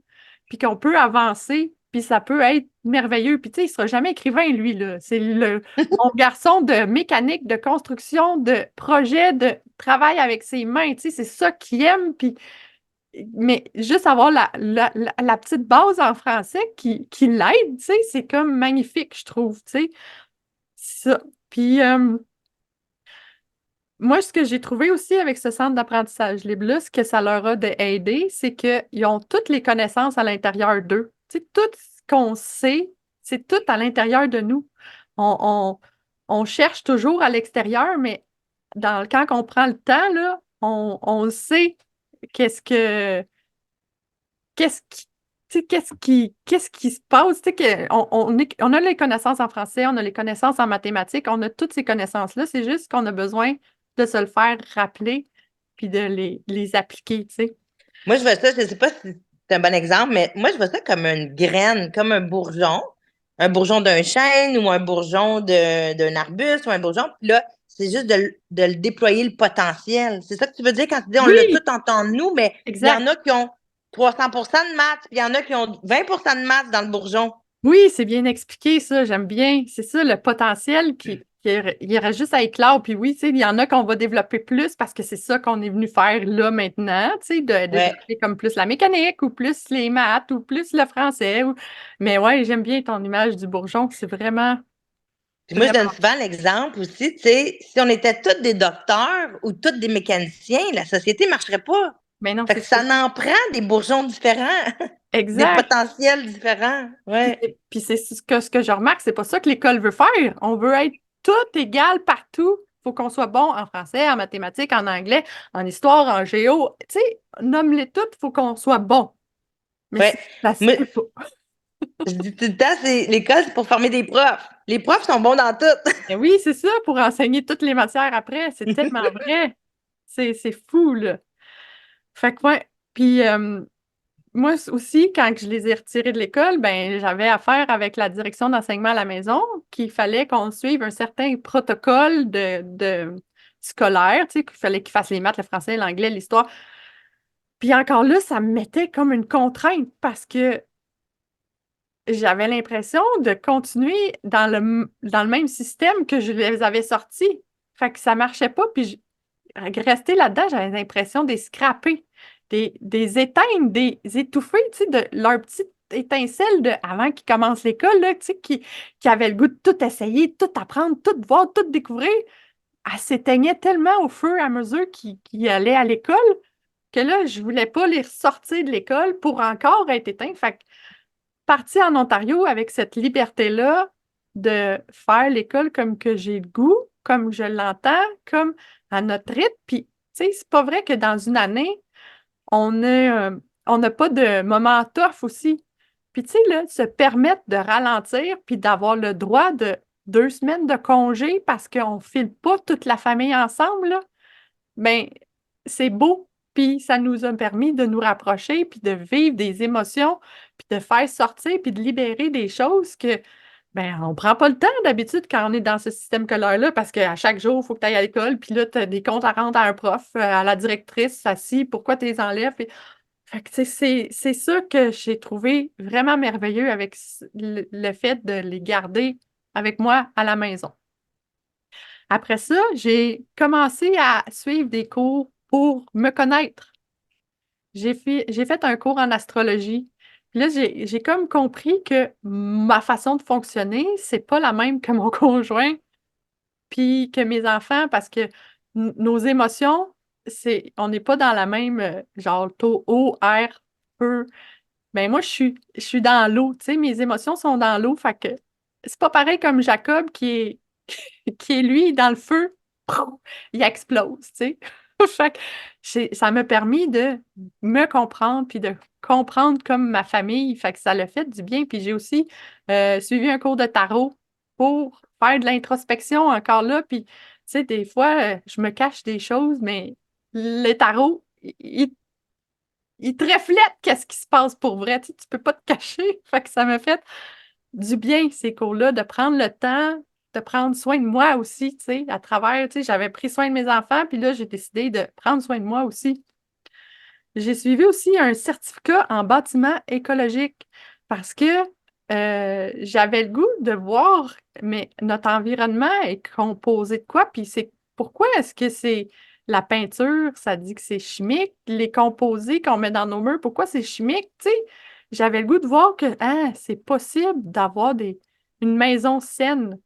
puis qu'on peut avancer, puis ça peut être merveilleux. Puis tu sais, il sera jamais écrivain, lui, là. C'est mon garçon de mécanique, de construction, de projet, de travail avec ses mains, tu sais, c'est ça qu'il aime, puis mais juste avoir la petite base en français qui l'aide, tu sais, c'est comme magnifique, je trouve, tu sais. C'est ça. Puis, moi, ce que j'ai trouvé aussi avec ce centre d'apprentissage libre-là, ce que ça leur a aidé, c'est qu'ils ont toutes les connaissances à l'intérieur d'eux. Tu sais, tout ce qu'on sait, c'est tout à l'intérieur de nous. On, on, on cherche toujours à l'extérieur, mais quand on prend le temps, là, on sait qu'est-ce que qu'est-ce qui, tu sais, qu'est-ce qui se passe? Tu sais, on a les connaissances en français, on a les connaissances en mathématiques, on a toutes ces connaissances-là. C'est juste qu'on a besoin de se le faire rappeler puis de les appliquer, tu sais. Moi, je vois ça, je sais pas si c'est un bon exemple, mais moi, je vois ça comme une graine, comme un bourgeon d'un chêne ou un bourgeon d'un arbuste ou un bourgeon. Puis là, c'est juste de le déployer le potentiel. C'est ça que tu veux dire quand tu dis on l'a tout Oui, en temps de nous, mais il y en exact. a qui ont 300% de maths, puis il y en a qui ont 20% de maths dans le bourgeon. Oui, c'est bien expliqué, ça, j'aime bien. C'est ça, le potentiel il y aurait juste à éclore. Puis oui, tu sais, il y en a qu'on va développer plus parce que c'est ça qu'on est venu faire là maintenant, tu sais, de Ouais. développer comme plus la mécanique ou plus les maths ou plus le français. Mais ouais, j'aime bien ton image du bourgeon. C'est vraiment, Puis moi, je donne vraiment. souvent l'exemple aussi, tu sais, si on était tous des docteurs ou tous des mécaniciens, la société ne marcherait pas. Mais non, Fait c'est que ça. ça en prend des bourgeons différents, des Exact. potentiels différents. Ouais. Puis c'est ce que je remarque, c'est pas ça que l'école veut faire. On veut être tout égal partout. Il faut qu'on soit bon en français, en mathématiques, en anglais, en histoire, en géo. Tu sais, nomme-les toutes, il faut qu'on soit bon. Mais Ouais. ça se Moi, peut pas. je dis tout le temps, l'école, c'est pour former des profs. Les profs sont bons dans tout. Mais oui, c'est ça, pour enseigner toutes les matières après. C'est tellement vrai. C'est fou, là. Fait que, ouais. Puis, moi aussi, quand je les ai retirés de l'école, ben j'avais affaire avec la direction d'enseignement à la maison qu'il fallait qu'on suive un certain protocole de scolaire, tu sais, qu'il fallait qu'ils fassent les maths, le français, l'anglais, l'histoire. Puis encore là, ça me mettait comme une contrainte parce que j'avais l'impression de continuer dans le même système que je les avais sortis. Fait que ça marchait pas, puis rester là-dedans, j'avais l'impression de les scraper. des éteindre, des étouffer, tu sais, de leur petite étincelle de avant qu'ils commencent l'école, là, tu sais, qui avaient le goût de tout essayer, tout apprendre, tout voir, tout découvrir. Elle s'éteignait tellement au fur et à mesure qu'ils allaient à l'école que là, je voulais pas les ressortir de l'école pour encore être éteint. Fait que partir en Ontario avec cette liberté-là de faire l'école comme que j'ai le goût, comme je l'entends, comme à notre rythme. Puis, tu sais, c'est pas vrai que dans une année, on a, on n'a pas de moment tough aussi. Puis, tu sais, là, se permettre de ralentir puis d'avoir le droit de 2 semaines de congé parce qu'on ne file pas toute la famille ensemble, là, ben, c'est beau. Puis, ça nous a permis de nous rapprocher puis de vivre des émotions puis de faire sortir puis de libérer des choses que ben, on prend pas le temps d'habitude quand on est dans ce système scolaire-là parce qu'à chaque jour, il faut que tu ailles à l'école, puis là, tu as des comptes à rendre à un prof, à la directrice, assis, pourquoi tu les enlèves? Fait que, tu sais, c'est ça que j'ai trouvé vraiment merveilleux avec le fait de les garder avec moi à la maison. Après ça, j'ai commencé à suivre des cours pour me connaître. J'ai fait un cours en astrologie. Puis là, j'ai comme compris que ma façon de fonctionner, c'est pas la même que mon conjoint, puis que mes enfants, parce que nos émotions, on n'est pas dans la même, genre, taux eau, air, feu. Ben moi, je suis dans l'eau, tu sais, mes émotions sont dans l'eau, fait que c'est pas pareil comme Jacob qui est lui dans le feu, proum, il explose, tu sais. Fait que ça m'a permis de me comprendre puis de comprendre comme ma famille. Fait que ça l'a fait du bien. Puis j'ai aussi suivi un cours de tarot pour faire de l'introspection encore là. Puis, tu sais, des fois, je me cache des choses, mais les tarots, ils te reflètent qu'est-ce qui se passe pour vrai. Tu sais, tu peux pas te cacher. Fait que ça m'a fait du bien, ces cours-là, de prendre le temps de prendre soin de moi aussi, tu sais, à travers, tu sais, j'avais pris soin de mes enfants, puis là, j'ai décidé de prendre soin de moi aussi. J'ai suivi aussi un certificat en bâtiment écologique parce que j'avais le goût de voir, mais notre environnement est composé de quoi, puis c'est pourquoi est-ce que c'est la peinture, ça dit que c'est chimique, les composés qu'on met dans nos murs, pourquoi c'est chimique, tu sais? J'avais le goût de voir que ah, c'est possible d'avoir une maison saine.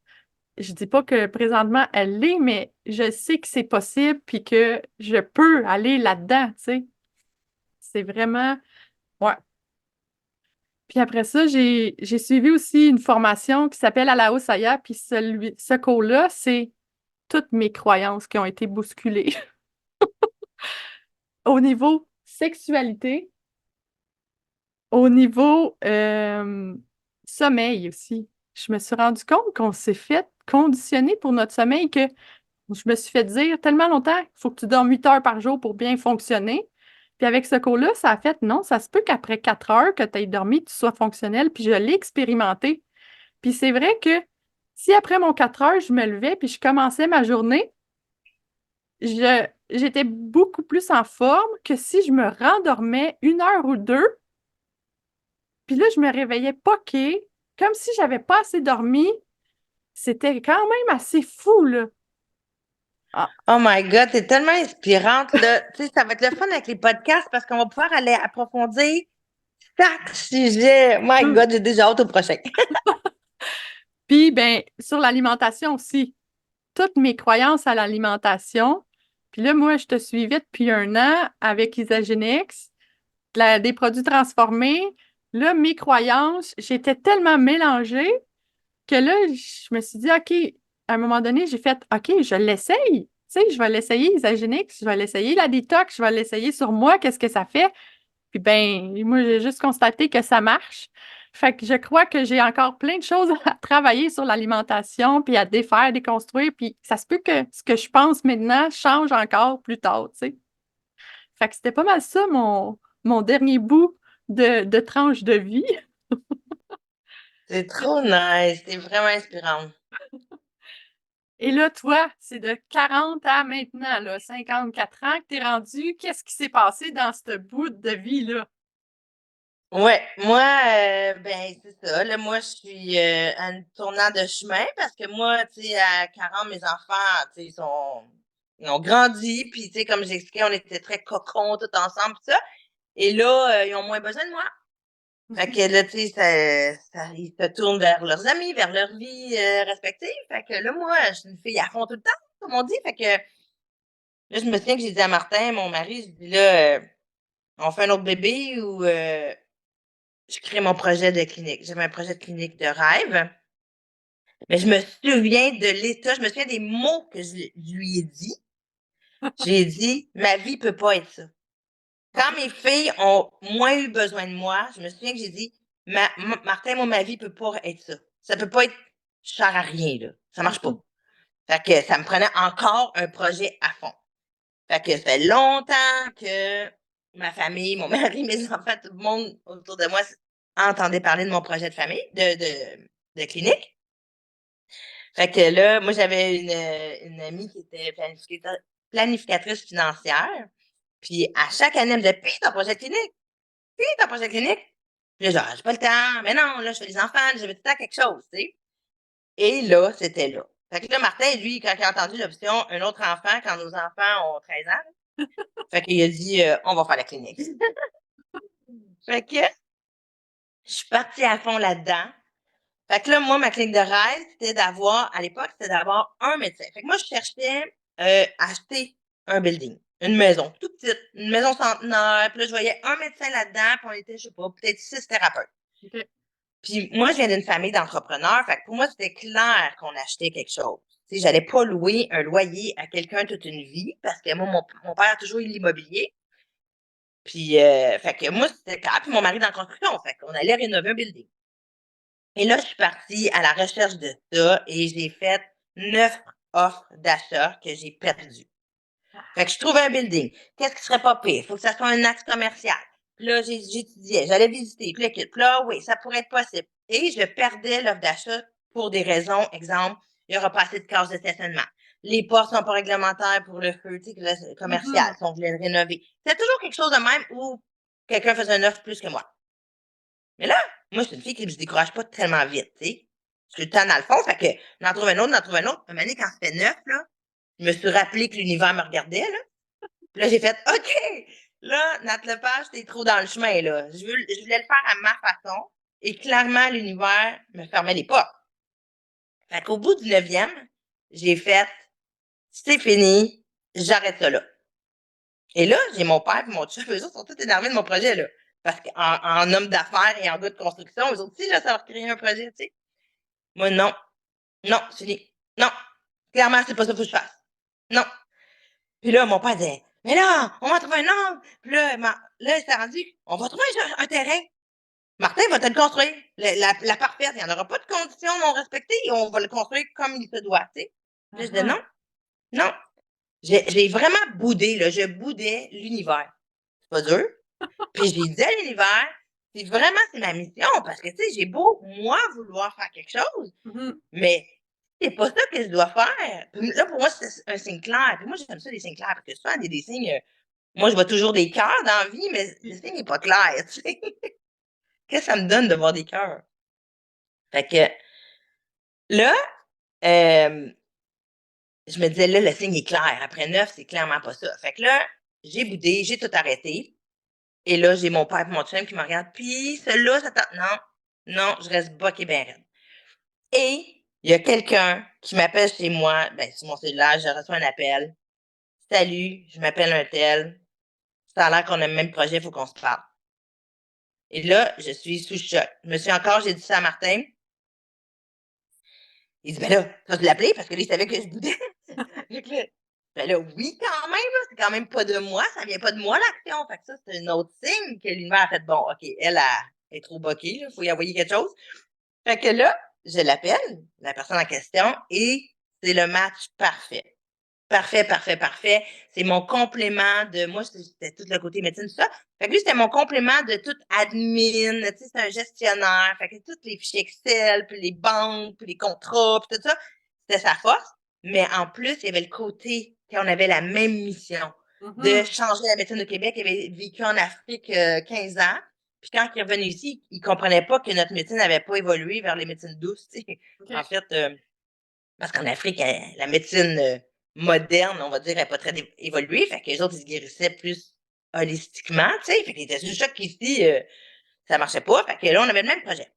Je dis pas que présentement elle l'est, mais je sais que c'est possible puis que je peux aller là-dedans, tu sais. C'est vraiment, ouais. Puis après ça, j'ai suivi aussi une formation qui s'appelle Alao Saya, puis ce cours-là, c'est toutes mes croyances qui ont été bousculées au niveau sexualité, au niveau sommeil aussi. Je me suis rendu compte qu'on s'est fait conditionner pour notre sommeil que je me suis fait dire tellement longtemps qu'il faut que tu dormes 8 heures par jour pour bien fonctionner. Puis avec ce cours-là, ça a fait non, ça se peut qu'après 4 heures que tu aies dormi, tu sois fonctionnel. Puis je l'ai expérimenté. Puis c'est vrai que si après mon 4 heures, je me levais puis je commençais ma journée, j'étais beaucoup plus en forme que si je me rendormais 1 heure ou 2. Puis là, je me réveillais poquée, comme si j'avais pas assez dormi. C'était quand même assez fou, là. Ah, Oh my God, t'es tellement inspirante, là. Tu sais, ça va être le fun avec les podcasts parce qu'on va pouvoir aller approfondir chaque sujet. My hum. God, j'ai déjà hâte au prochain. Puis, ben, sur l'alimentation aussi. Toutes mes croyances à l'alimentation. Puis là, moi, je te suivais depuis 1 an avec Isagenix, des produits transformés. Là, mes croyances, j'étais tellement mélangée que là, je me suis dit, OK, à un moment donné, j'ai fait, OK, je l'essaye. Tu sais, je vais l'essayer, Isagenix, je vais l'essayer, la détox, je vais l'essayer sur moi, qu'est-ce que ça fait? Puis ben, moi, j'ai juste constaté que ça marche. Fait que je crois que j'ai encore plein de choses à travailler sur l'alimentation, puis à défaire, déconstruire, puis ça se peut que ce que je pense maintenant change encore plus tard, tu sais. Fait que c'était pas mal ça, mon dernier bout de tranche de vie. C'est trop nice. T'es vraiment inspirante. Et là, toi, c'est de 40 à maintenant, là, 54 ans que t'es rendu. Qu'est-ce qui s'est passé dans ce bout de vie-là? Ouais, moi, ben, c'est ça. Là, moi, je suis à un tournant de chemin parce que moi, tu sais, à 40, mes enfants, tu sais, Ils ont grandi, puis tu sais, comme j'expliquais, on était très cocons tout ensemble, pis ça. Et là, ils ont moins besoin de moi. Fait que là, tu sais, ils se tournent vers leurs amis, vers leur vie respective. Fait que là, moi, je suis une fille à fond tout le temps, comme on dit. Fait que là, je me souviens que j'ai dit à Martin, mon mari, je dis là, on fait un autre bébé ou je crée mon projet de clinique. J'avais un projet de clinique de rêve. Mais je me souviens de l'état, je me souviens des mots que je lui ai dit. J'ai dit, ma vie peut pas être ça. Quand mes filles ont moins eu besoin de moi, je me souviens que j'ai dit, Martin, moi, ma vie peut pas être ça. Ça peut pas être, je sers à rien, là. Ça marche pas. Fait que ça me prenait encore un projet à fond. Fait que ça fait longtemps que ma famille, mon mari, mes enfants, tout le monde autour de moi entendait parler de mon projet de famille, de clinique. Fait que là, moi, j'avais une amie qui était planificatrice financière. Puis à chaque année, elle me disait, puis ton projet de clinique, puis ton projet de clinique. Puis là, genre, j'ai pas le temps. Mais non, là, je fais les enfants, j'avais tout le temps quelque chose, tu sais. Et là, c'était là. Fait que là, Martin, lui, quand il a entendu l'option, un autre enfant, quand nos enfants ont 13 ans, fait qu'il a dit, on va faire la clinique. Fait que je suis partie à fond là-dedans. Fait que là, moi, ma clinique de rêve, c'était d'avoir, à l'époque, c'était d'avoir un médecin. Fait que moi, je cherchais acheter un building, une maison, toute petite, une maison centenaire. Puis là, je voyais un médecin là-dedans, puis on était, je sais pas, peut-être 6 thérapeutes. OK. Puis moi, je viens d'une famille d'entrepreneurs. Fait que pour moi, c'était clair qu'on achetait quelque chose. Tu sais, j'allais pas louer un loyer à quelqu'un toute une vie, parce que moi, mon père a toujours eu l'immobilier. Puis, fait que moi, c'était clair. Puis mon mari dans la construction. Fait qu'on allait rénover un building. Et là, je suis partie à la recherche de ça et j'ai fait 9 offres d'achat que j'ai perdues. Fait que je trouvais un building. Qu'est-ce qui serait pas pire? Faut que ça soit un axe commercial. Puis là, j'étudiais, j'allais visiter, puis là, oui, ça pourrait être possible. Et je perdais l'offre d'achat pour des raisons, exemple, il y aura pas assez de cases de stationnement. Les portes sont pas réglementaires pour le feu, tu sais, le commercial, si on voulait le rénover. C'est toujours quelque chose de même où quelqu'un faisait une offre plus que moi. Mais là, moi, je suis une fille qui se décourage pas tellement vite, tu sais. Je suis le temps dans le fond, fait que j'en trouve un autre, j'en trouve un autre. Un moment donné, quand ça fait 9, là, je me suis rappelé que l'univers me regardait, là. Puis là, j'ai fait, OK, là, Nat Lepage, t'es trop dans le chemin, là. Je voulais le faire à ma façon. Et clairement, l'univers me fermait les portes. Fait qu'au bout du 9e, j'ai fait, c'est fini, j'arrête ça là. Et là, j'ai mon père et mon chum, eux autres sont tous énervés de mon projet, là. Parce qu'en homme d'affaires et en gars de construction, eux autres aussi, là, ça leur créer un projet, tu sais. Moi, non. Non, c'est fini. Non. Clairement, c'est pas ça qu'il faut que je fasse. Non. Puis là, mon père disait, mais là, on va trouver un angle. Puis là, là, il s'est rendu, on va trouver un terrain. Martin va te le construire. La parfaite. Il n'y en aura pas de conditions non respectées. On va le construire comme il se doit, tu sais. Puis là, je disais, non. Non. J'ai vraiment boudé, là. Je boudais l'univers. C'est pas dur. Puis j'ai dit à l'univers, c'est vraiment, c'est ma mission. Parce que, tu sais, j'ai beau, moi, vouloir faire quelque chose, mais c'est pas ça que je dois faire. Puis là, pour moi, c'est un signe clair. Puis moi, j'aime ça, les signes clairs. Parce que souvent, des signes, moi, je vois toujours des cœurs dans la vie, mais le signe n'est pas clair, tu sais. Qu'est-ce que ça me donne de voir des cœurs? Fait que là, je me disais, là, le signe est clair. Après 9, c'est clairement pas ça. Fait que là, j'ai boudé, j'ai tout arrêté. Et là, j'ai mon père et mon chum qui me regardent. Puis, celui-là, ça tente. Non, non, je reste boqué ben raide. Et il y a quelqu'un qui m'appelle chez moi, ben, sur mon cellulaire, je reçois un appel. Salut, je m'appelle un tel. Ça a l'air qu'on a le même projet, il faut qu'on se parle. Et là, je suis sous choc. J'ai dit ça à Martin. Il dit, ben là, tu vas l'appeler parce que là, il savait que je boudais. Fait que là, ben là, oui, quand même, là, c'est quand même pas de moi, ça vient pas de moi, l'action. Fait que ça, c'est un autre signe que l'univers a fait, bon, OK, elle est trop boquée, là, faut y envoyer quelque chose. Fait que là, je l'appelle, la personne en question, et c'est le match parfait. Parfait, parfait, parfait. C'est mon complément de, moi, c'était tout le côté médecine, tout ça. Fait que lui, c'était mon complément de tout admin, tu sais, c'est un gestionnaire. Fait que tous les fichiers Excel, puis les banques, puis les contrats, puis tout ça, c'était sa force. Mais en plus, il y avait le côté qu'on avait la même mission de changer la médecine au Québec. Il avait vécu en Afrique 15 ans. Puis quand il est revenu ici, il comprenait pas que notre médecine n'avait pas évolué vers les médecines douces, tu sais. OK. En fait, parce qu'en Afrique, la médecine moderne, on va dire, elle n'est pas très évoluée. Fait que les autres, ils se guérissaient plus holistiquement, tu sais. Fait qu'ils étaient sur choc qu'ici, ça marchait pas. Fait que là, on avait le même projet.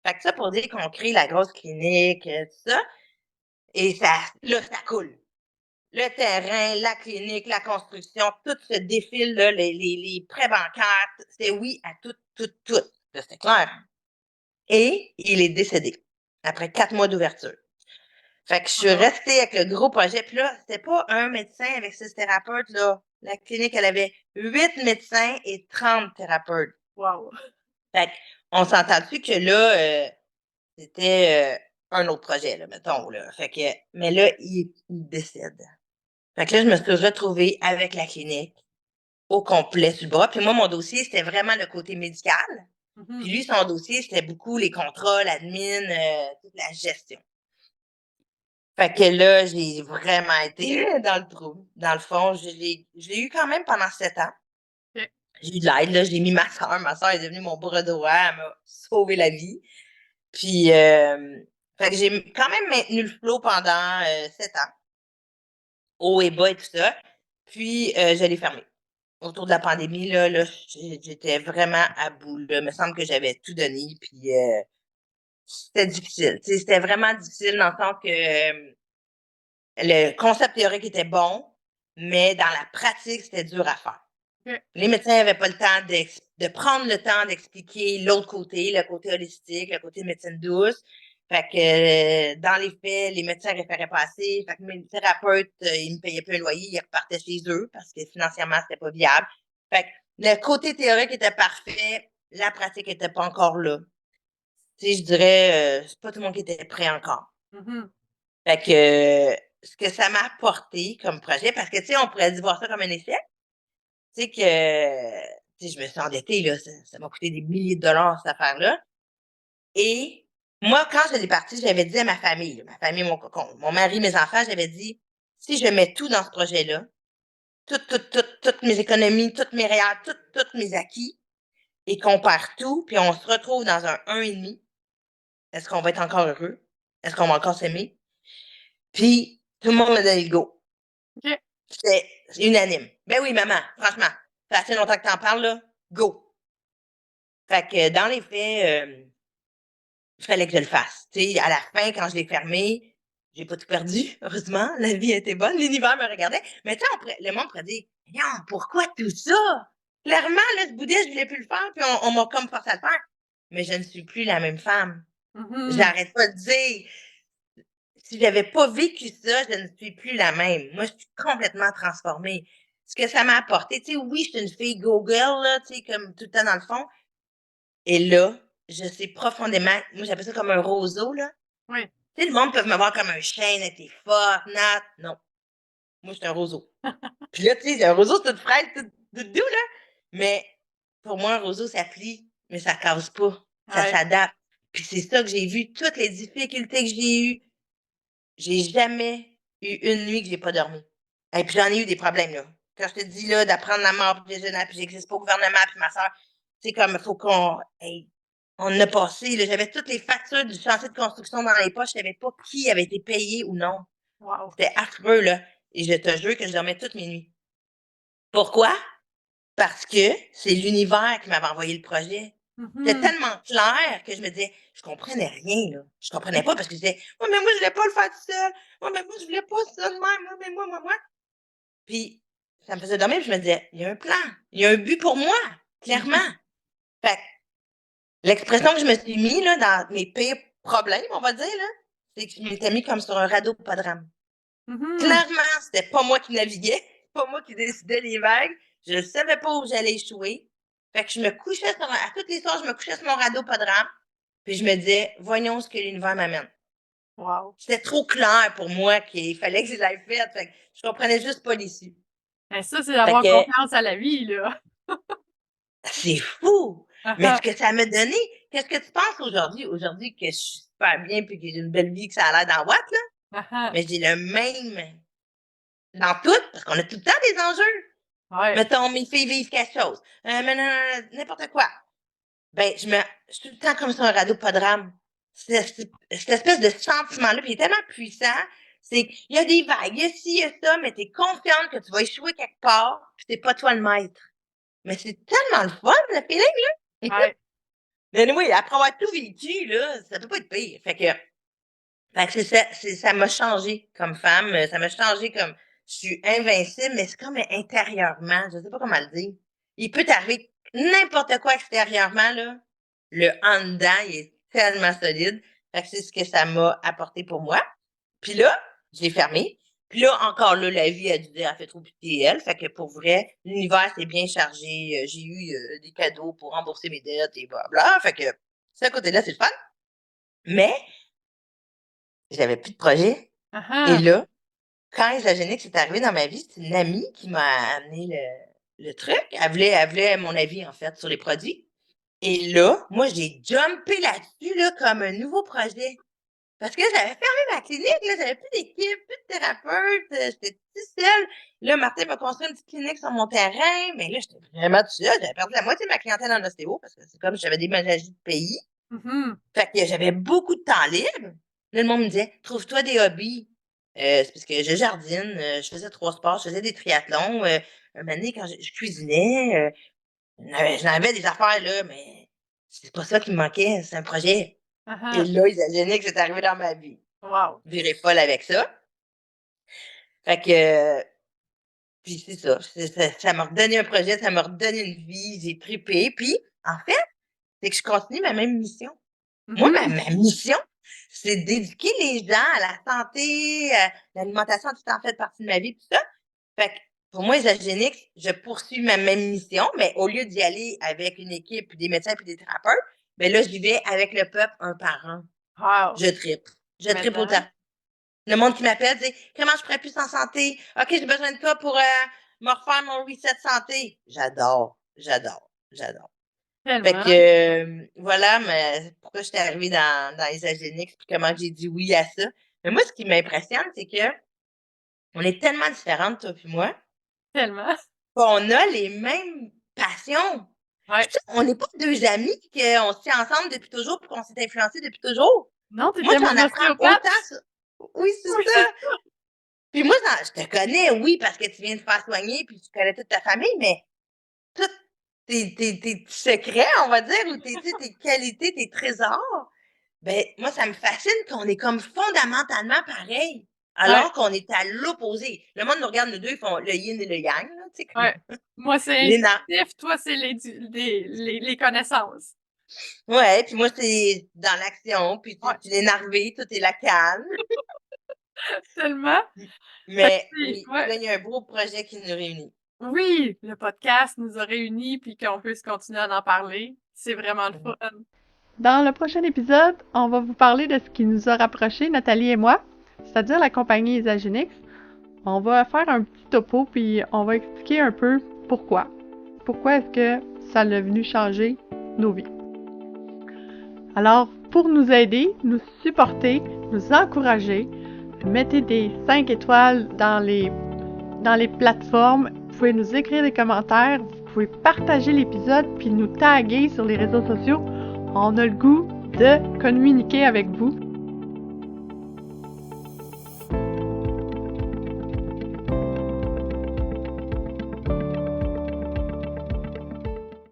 Fait que ça pour dire qu'on crée la grosse clinique, tout ça. Et là, ça coule. Le terrain, la clinique, la construction, tout se défile, là, les prêts bancaires, c'est oui à tout, tout, tout. Là, c'est clair. Et il est décédé après 4 mois d'ouverture. Fait que je suis restée avec le gros projet. Puis là, c'était pas un médecin avec 6 thérapeutes, là. La clinique, elle avait 8 médecins et 30 thérapeutes. Wow. Fait qu'on s'entend dessus que là, c'était un autre projet, là, mettons, là. Fait que, mais là, il décède. Fait que là, je me suis retrouvée avec la clinique au complet sur le bras. Puis moi, mon dossier, c'était vraiment le côté médical. Puis lui, son dossier, c'était beaucoup les contrats, l'admin, toute la gestion. Fait que là, j'ai vraiment été dans le trou. Dans le fond, je l'ai eu quand même pendant 7 ans. OK. J'ai eu de l'aide, là. J'ai mis ma soeur. Ma soeur est devenue mon bras droit. Elle m'a sauvé la vie. Puis, fait que j'ai quand même maintenu le flow pendant 7 ans. Haut et bas et tout ça. Puis, je l'ai fermé. Autour de la pandémie, là, j'étais vraiment à bout, là. Il me semble que j'avais tout donné. Puis, c'était difficile. Tu sais, c'était vraiment difficile dans le sens que le concept théorique était bon, mais dans la pratique, c'était dur à faire. OK. Les médecins n'avaient pas le temps de prendre le temps d'expliquer l'autre côté, le côté holistique, le côté médecine douce. Fait que dans les faits, les médecins référaient pas assez. Fait que mes thérapeutes, ils me payaient plus un loyer, ils repartaient chez eux parce que financièrement, c'était pas viable. Fait que le côté théorique était parfait, la pratique était pas encore là. Tu sais, je dirais, c'est pas tout le monde qui était prêt encore. Fait que ce que ça m'a apporté comme projet, parce que, tu sais, on pourrait voir ça comme un échec. Tu sais que, tu sais, je me suis endettée, là, ça m'a coûté des milliers de dollars, cette affaire-là. Et moi, quand je l'ai partie, j'avais dit à ma famille, mon cocon, mon mari, mes enfants, j'avais dit, si je mets tout dans ce projet-là, toutes mes économies, toutes mes réels, toutes mes acquis, et qu'on perd tout, puis on se retrouve dans un 1,5, est-ce qu'on va être encore heureux? Est-ce qu'on va encore s'aimer? Puis, tout le monde me donné le go. OK. C'est unanime. Ben oui, maman, franchement, ça fait assez longtemps que t'en parles, là. Go. Fait que dans les faits, il fallait que je le fasse. Tu sais, à la fin, quand je l'ai fermé, j'ai pas tout perdu, heureusement. La vie était bonne, l'univers me regardait. Mais tu sais, le monde pourrait dire, non, pourquoi tout ça? Clairement, là, ce bouddhiste, je voulais plus le faire, puis on m'a comme forcé à le faire. Mais je ne suis plus la même femme. J'arrête pas de dire, si j'avais pas vécu ça, je ne suis plus la même. Moi, je suis complètement transformée. Ce que ça m'a apporté, tu sais, oui, je suis une fille go-girl, là, tu sais, comme tout le temps dans le fond. Et là, je sais profondément, moi, j'appelle ça comme un roseau, là. Oui. Tu sais, le monde peut me voir comme un chêne, t'es forte, Nat. Non. Moi, je suis un roseau. Puis là, tu sais, un roseau, c'est tout fraîche, tout doux, là. Mais pour moi, un roseau, ça plie, mais ça casse pas. Ça Ouais. s'adapte. Puis c'est ça que j'ai vu, toutes les difficultés que j'ai eues. J'ai jamais eu une nuit que j'ai pas dormi. Et puis j'en ai eu des problèmes, là. Quand je te dis, là, d'apprendre la mort provisionnaire, puis j'existe pas au gouvernement, puis ma soeur, c'est comme, il faut qu'on, hey, on a passé, là, j'avais toutes les factures du chantier de construction dans les poches, je savais pas qui avait été payé ou non. Wow. C'était affreux, là. Et je te jure que je dormais toutes mes nuits. Pourquoi? Parce que c'est l'univers qui m'avait envoyé le projet. C'était tellement clair que je me disais, je comprenais rien, là. Je comprenais pas parce que je disais, ouais, mais moi, je voulais pas le faire tout seul. Ouais, mais moi, je voulais pas ça de même. Moi, mais moi. Puis, ça me faisait dormir, puis je me disais, il y a un plan. Il y a un but pour moi. Clairement. Fait que, l'expression que je me suis mis, là, dans mes pires problèmes, on va dire, là, c'est que je m'étais mis comme sur un radeau pas de rame. Clairement, c'était pas moi qui naviguais, pas moi qui décidais des vagues. Je ne savais pas où j'allais échouer. Fait que je me couchais à toutes les soirs, je me couchais sur mon radeau pas de rame. Puis je me disais, voyons ce que l'univers m'amène. Wow. C'était trop clair pour moi qu'il fallait que je l'aille faite. Fait que je comprenais juste pas l'issue. Ben ça, c'est Fait d'avoir que confiance à la vie, là. c'est fou! Mais ce que ça m'a donné, qu'est-ce que tu penses aujourd'hui? Aujourd'hui que je suis super bien puis que j'ai une belle vie, que ça a l'air dans Watt, là. Mais j'ai le même dans tout, parce qu'on a tout le temps des enjeux. Ouais. Mettons, mes filles vivent quelque chose. Mais n'importe quoi. Ben, je suis tout le temps comme sur un radeau pas de rame. Cette espèce de sentiment-là, puis il est tellement puissant, C'est il y a des vagues, il y a ci, il y a ça, mais t'es confiante que tu vas échouer quelque part, puis c'est pas toi le maître. Mais c'est tellement le fun, le feeling, là! Ouais. Mais anyway, après avoir tout vécu, là, ça peut pas être pire. Fait que ça m'a changé comme femme, ça m'a changé comme je suis invincible, mais c'est comme intérieurement, je sais pas comment le dire. Il peut t'arriver n'importe quoi extérieurement, là. Le en dedans, il est tellement solide. Fait que c'est ce que ça m'a apporté pour moi. Puis là, je l'ai fermé. Puis là, encore là, la vie a dit, elle fait trop pitié elle. Fait que pour vrai, l'univers s'est bien chargé. J'ai eu des cadeaux pour rembourser mes dettes et blablabla. Fait que, ça, à côté-là, c'est le fun. Mais, j'avais plus de projet. Et Ah là, quand Isagénique est arrivé dans ma vie, c'est une amie qui m'a amené le truc. Elle voulait mon avis, en fait, sur les produits. Et là, moi, j'ai jumpé là-dessus, là, comme un nouveau projet. Parce que j'avais fermé ma clinique, là, j'avais plus d'équipe, plus de thérapeute, j'étais toute seule. Là, Martin m'a construit une petite clinique sur mon terrain, mais là, j'étais vraiment toute seule. J'avais perdu la moitié de ma clientèle en ostéo, parce que c'est comme si j'avais déménagé de pays. Mhm. Fait que j'avais beaucoup de temps libre. Là, le monde me disait, trouve-toi des hobbies. C'est parce que je jardine, je faisais 3 sports, je faisais des triathlons. Un moment donné, quand je cuisinais, j'en avais des affaires, là, mais c'est pas ça qui me manquait, c'est un projet. Et Ah là, Isagénique, c'est arrivé dans ma vie. Wow. Virée folle avec ça. Fait que, puis c'est ça. Ça m'a redonné un projet, ça m'a redonné une vie, j'ai trippé. Puis, en fait, c'est que je continue ma même mission. Moi, ma Mhm. mission, c'est d'éduquer les gens à la santé, l'alimentation a tout en fait partie de ma vie, tout ça. Fait que, pour moi, Isagénique, je poursuis ma même mission, mais au lieu d'y aller avec une équipe, puis des médecins, puis des thérapeutes, ben là, j'y vais avec le peuple un par un. Wow. Je trippe. Je trippe autant. Maintenant. Le monde qui m'appelle dit comment je pourrais plus en santé? OK, j'ai besoin de toi pour me refaire mon reset santé. J'adore, j'adore, j'adore. Fait que Tellement. voilà, mais pourquoi j'étais arrivée dans Isagénique, puis comment j'ai dit oui à ça. Mais moi, ce qui m'impressionne, c'est que on est tellement différentes, toi puis moi, Tellement. qu'on a les mêmes passions. Puis Ouais. tu sais, on n'est pas deux amis qu'on se tient ensemble depuis toujours puis qu'on s'est influencés depuis toujours. Non, Moi, t'étais j'en mon apprends ostéopathe. autant sur... Oui, Oui, c'est c'est ça. ça. Puis moi, je te connais, oui, parce que tu viens de faire soigner, puis tu connais toute ta famille, mais tous tes secrets, on va dire, ou tu sais, tes qualités, tes trésors, ben moi, ça me fascine qu'on est comme fondamentalement pareil, Ouais. alors qu'on est à l'opposé. Le monde nous regarde, nous deux, ils font le yin et le yang, là, tu sais, comme Ouais. Moi, c'est l'éna intuitif, toi, c'est les connaissances. ouais, puis moi, c'est dans l'action, puis Ouais. tu l'énervé, tout est la calme. Tellement. Fait que Mais c'est oui, puis ouais. là, il y a un beau projet qui nous réunit. Oui, le podcast nous a réunis puis qu'on puisse continuer à en parler. C'est vraiment le Mhm. fun. Dans le prochain épisode, on va vous parler de ce qui nous a rapprochés, Nathalie et moi, c'est-à-dire la compagnie Isagenix. On va faire un petit topo puis on va expliquer un peu pourquoi. Pourquoi est-ce que ça l'a venu changer nos vies. Alors, pour nous aider, nous supporter, nous encourager, mettez des 5 étoiles dans les plateformes. Vous pouvez nous écrire des commentaires, vous pouvez partager l'épisode puis nous taguer sur les réseaux sociaux. On a le goût de communiquer avec vous.